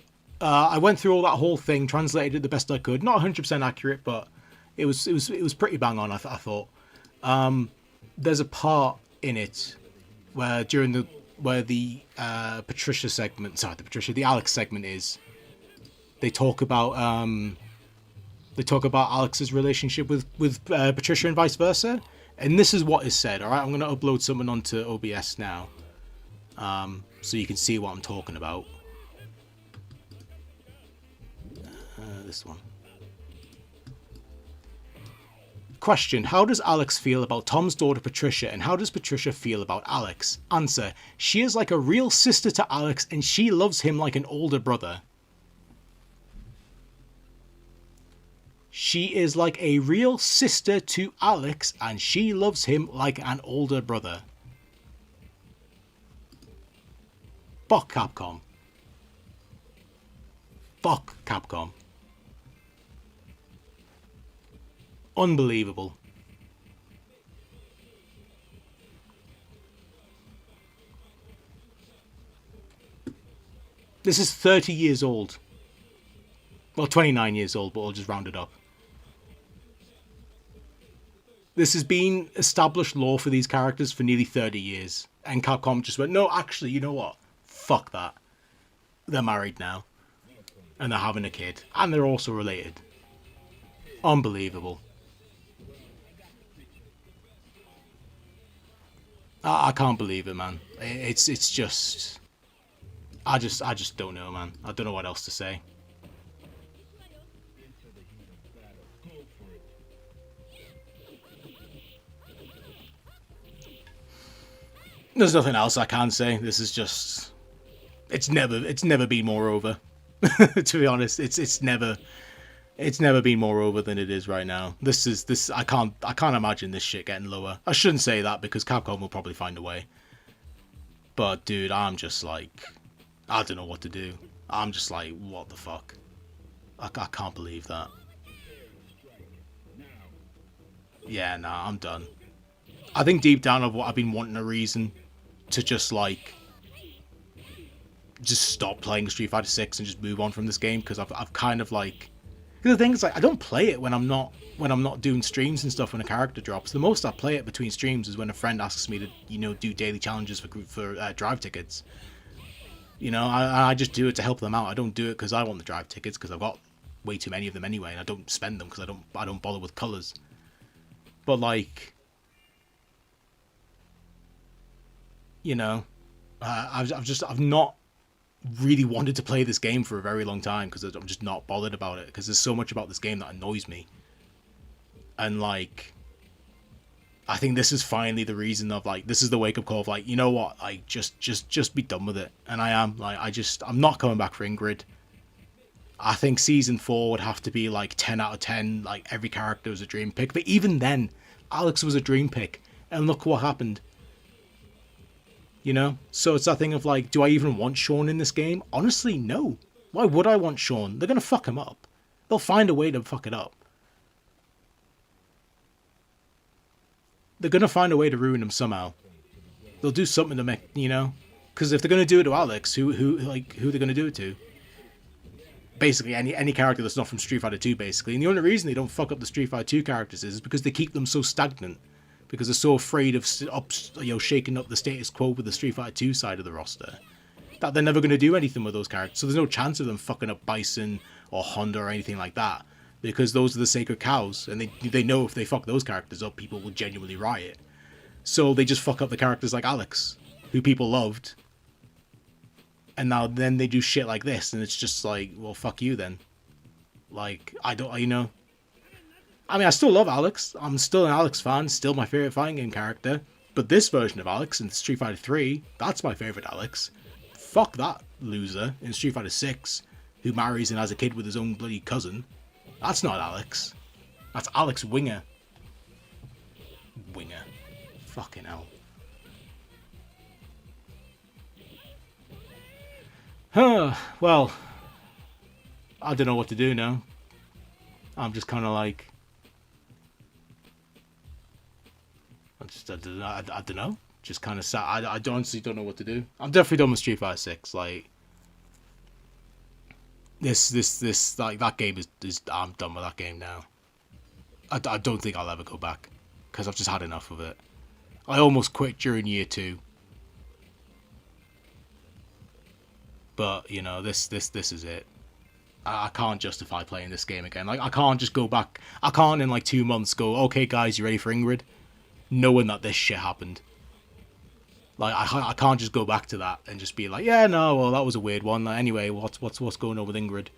I went through all that whole thing, translated it the best I could. Not 100% accurate, but it was pretty bang on. I thought. There's a part in it where the Patricia segment, the Alex segment is. They talk about Alex's relationship with Patricia and vice versa, and this is what is said. All right, I'm going to upload something onto OBS now, so you can see what I'm talking about. This one. Question: how does Alex feel about Tom's daughter Patricia, and how does Patricia feel about Alex? Answer: she is like a real sister to Alex, and she loves him like an older brother. She is like a real sister to Alex, and she loves him like an older brother. Fuck Capcom. Fuck Capcom. Unbelievable. This is 30 years old. Well, 29 years old, but I'll just round it up. This has been established lore for these characters for nearly 30 years. And Capcom just went, no, actually, you know what? Fuck that. They're married now. And they're having a kid. And they're also related. Unbelievable. I can't believe it, man. It's just... I just don't know, man. I don't know what else to say. There's nothing else I can say. This is just... It's never been more over. To be honest, it's never been more over than it is right now. I can't imagine this shit getting lower. I shouldn't say that because Capcom will probably find a way. But dude, I'm just like, I don't know what to do. I'm just like, what the fuck? I can't believe that. Yeah, nah, I'm done. I think deep down I've been wanting a reason to just like stop playing Street Fighter 6 and just move on from this game, because I've kind of like, because the thing is, like, I don't play it when I'm not doing streams and stuff when a character drops. The most I play it between streams is when a friend asks me to, you know, do daily challenges for drive tickets. You know, I just do it to help them out. I don't do it because I want the drive tickets, because I've got way too many of them anyway, and I don't spend them because I don't bother with colours. But like, you know, I've not really wanted to play this game for a very long time because I'm just not bothered about it, because there's so much about this game that annoys me. And like, I think this is finally the reason of like, this is the wake up call of like, you know what, like just be done with it. And I am like, I'm not coming back for Ingrid. I think season 4 would have to be like 10 out of 10, like every character was a dream pick. But even then, Alex was a dream pick, and look what happened. You know? So it's that thing of like, do I even want Sean in this game? Honestly, no. Why would I want Sean? They're going to fuck him up. They'll find a way to fuck it up. They're going to find a way to ruin him somehow. They'll do something to make, you know? Because if they're going to do it to Alex, who they're going to do it to? Basically, any character that's not from Street Fighter 2, basically. And the only reason they don't fuck up the Street Fighter 2 characters is because they keep them so stagnant. Because they're so afraid of shaking up the status quo with the Street Fighter 2 side of the roster, that they're never going to do anything with those characters. So there's no chance of them fucking up Bison or Honda or anything like that, because those are the sacred cows, and they know if they fuck those characters up, people will genuinely riot. So they just fuck up the characters like Alex, who people loved, and now then they do shit like this, and it's just like, well, fuck you then. Like, I don't, you know. I mean, I still love Alex. I'm still an Alex fan. Still my favourite fighting game character. But this version of Alex in Street Fighter 3, that's my favourite Alex. Fuck that loser in Street Fighter 6, who marries and has a kid with his own bloody cousin. That's not Alex. That's Alex Winger. Winger. Fucking hell. Well, I don't know what to do now. I'm just kind of like, I don't know. Just kind of sad. I honestly don't know what to do. I'm definitely done with Street Fighter 6. Like, this like, that game is I'm done with that game now. I don't think I'll ever go back, because I've just had enough of it. I almost quit during year 2. But, you know, this is it. I can't justify playing this game again. Like, I can't just go back. I can't in like 2 months go, okay guys, you ready for Ingrid? Knowing that this shit happened. Like, I can't just go back to that and just be like, yeah, no, well, that was a weird one. Anyway, what's going on with Ingrid?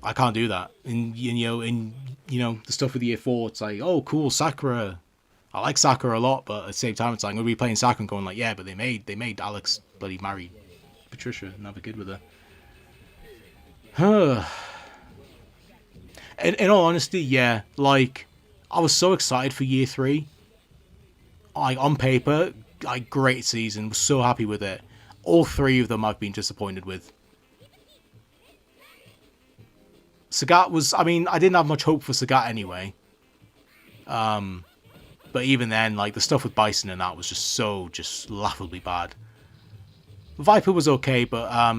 I can't do that. And you know, the stuff with year 4, it's like, oh, cool, Sakura. I like Sakura a lot, but at the same time, it's like, I'm gonna be playing Sakura and going like, yeah, but they made Alex bloody marry Patricia and have a kid with her. In all honesty, yeah, like, I was so excited for year 3. Like, on paper, like, great season. Was so happy with it. All 3 of them I've been disappointed with. Sagat was, I mean, I didn't have much hope for Sagat anyway. But even then, like, the stuff with Bison and that was just laughably bad. Viper was okay, but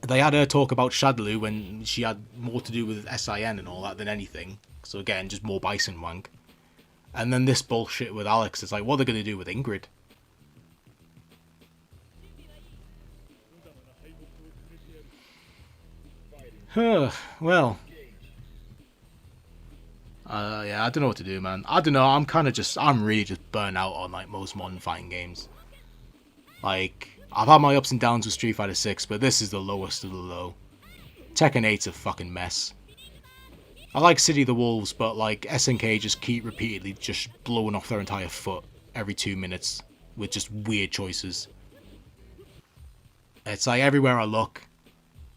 they had her talk about Shadaloo when she had more to do with SIN and all that than anything. So again, just more Bison wank. And then this bullshit with Alex. It's like, what are they going to do with Ingrid? Well. Yeah, I don't know what to do, man. I don't know. I'm really just burnt out on like most modern fighting games. Like, I've had my ups and downs with Street Fighter 6, but this is the lowest of the low. Tekken 8's a fucking mess. I like City of the Wolves, but like SNK just keep repeatedly just blowing off their entire foot every 2 minutes with just weird choices. It's like everywhere I look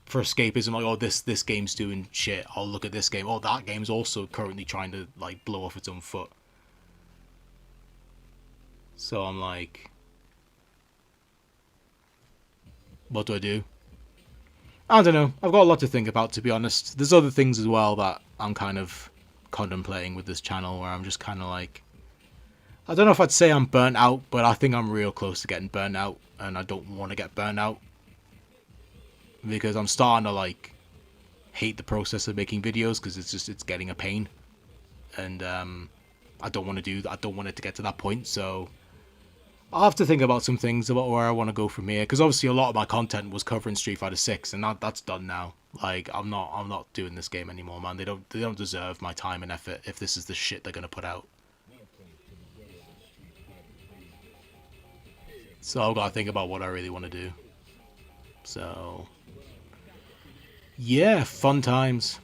for escapism, like, oh, this game's doing shit. I'll look at this game. Oh, that game's also currently trying to like blow off its own foot. So I'm like, what do I do? I don't know. I've got a lot to think about, to be honest. There's other things as well that I'm kind of contemplating with this channel, where I'm just kind of like, I don't know if I'd say I'm burnt out, but I think I'm real close to getting burnt out, and I don't want to get burnt out. Because I'm starting to like hate the process of making videos, because it's getting a pain, and I don't want it to get to that point. So I'll have to think about some things about where I want to go from here, because obviously a lot of my content was covering Street Fighter 6, and that's done now. Like, I'm not doing this game anymore, man. They don't deserve my time and effort if this is the shit they're gonna put out. So I've got to think about what I really want to do. So yeah, fun times.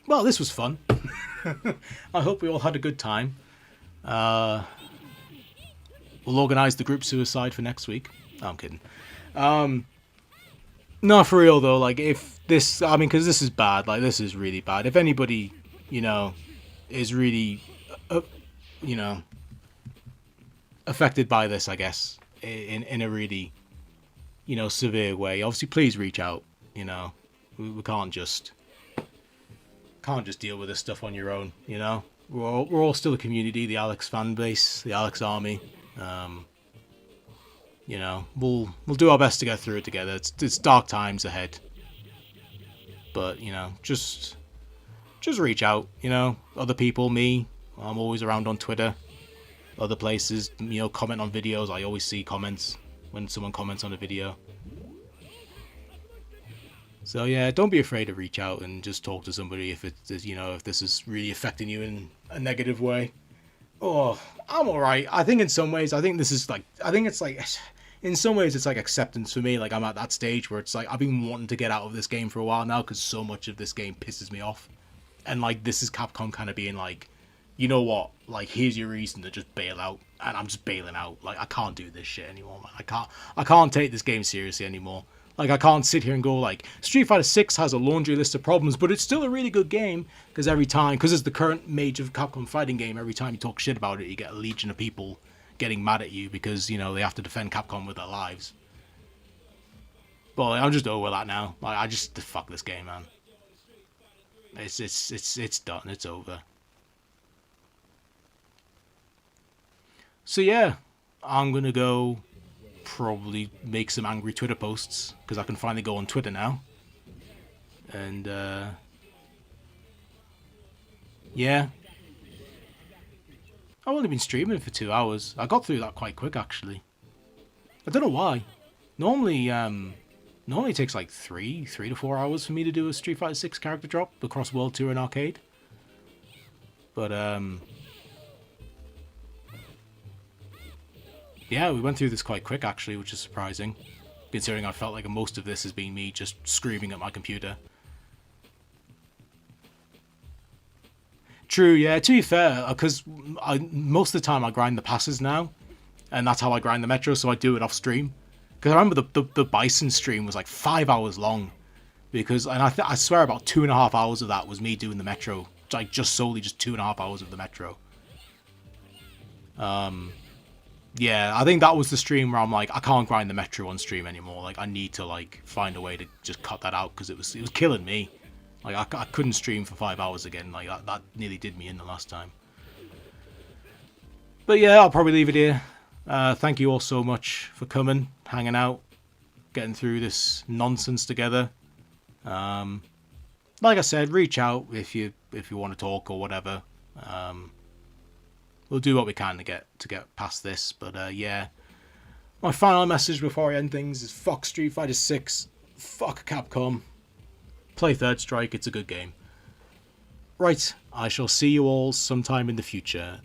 Well, this was fun. I hope we all had a good time. We'll organise the group suicide for next week. No, I'm kidding. No, for real though, like, if this, I mean, because this is bad, like, this is really bad. If anybody, you know, is really, you know, affected by this, I guess, in a really, you know, severe way, obviously please reach out. You know, we can't just deal with this stuff on your own. You know, we're all still a community, the Alex fan base, the Alex army. You know, we'll do our best to get through it together. It's dark times ahead, but you know, just reach out. You know, other people, me, I'm always around on Twitter, other places. You know, comment on videos. I always see comments when someone comments on a video. So yeah, don't be afraid to reach out and just talk to somebody if it's, you know, if this is really affecting you in a negative way. Oh, I'm alright. I think in some ways, in some ways it's like acceptance for me. Like, I'm at that stage where it's like, I've been wanting to get out of this game for a while now, because so much of this game pisses me off. And like, this is Capcom kind of being like, you know what, like, here's your reason to just bail out. And I'm just bailing out. Like, I can't do this shit anymore, man. I can't take this game seriously anymore. Like, I can't sit here and go, like, Street Fighter 6 has a laundry list of problems, but it's still a really good game. Because it's the current major Capcom fighting game, every time you talk shit about it, you get a legion of people getting mad at you because, you know, they have to defend Capcom with their lives. But like, I'm just over that now. Like, I just, fuck this game, man. It's done. It's over. So yeah, I'm gonna go probably make some angry Twitter posts, because I can finally go on Twitter now. And yeah, I've only been streaming for 2 hours. I got through that quite quick, actually. I don't know why. Normally it takes like 3 to 4 hours for me to do a Street Fighter 6 character drop across World Tour and Arcade. But yeah, we went through this quite quick, actually, which is surprising, considering I felt like most of this has been me just screaming at my computer. True, yeah, to be fair, because most of the time I grind the passes now, and that's how I grind the Metro, so I do it off stream. Because I remember the Bison stream was like 5 hours long, and I swear about 2.5 hours of that was me doing the Metro, like just solely just 2.5 hours of the Metro. Yeah, I think that was the stream where I'm like, I can't grind the Metro on stream anymore. Like, I need to like find a way to just cut that out, because it was killing me. Like, I couldn't stream for 5 hours again. Like, that nearly did me in the last time. But yeah, I'll probably leave it here. Thank you all so much for coming, hanging out, getting through this nonsense together. Like I said, reach out if you want to talk or whatever. We'll do what we can to get past this. But yeah, my final message before I end things is fuck Street Fighter 6, fuck Capcom, play Third Strike, it's a good game. Right, I shall see you all sometime in the future.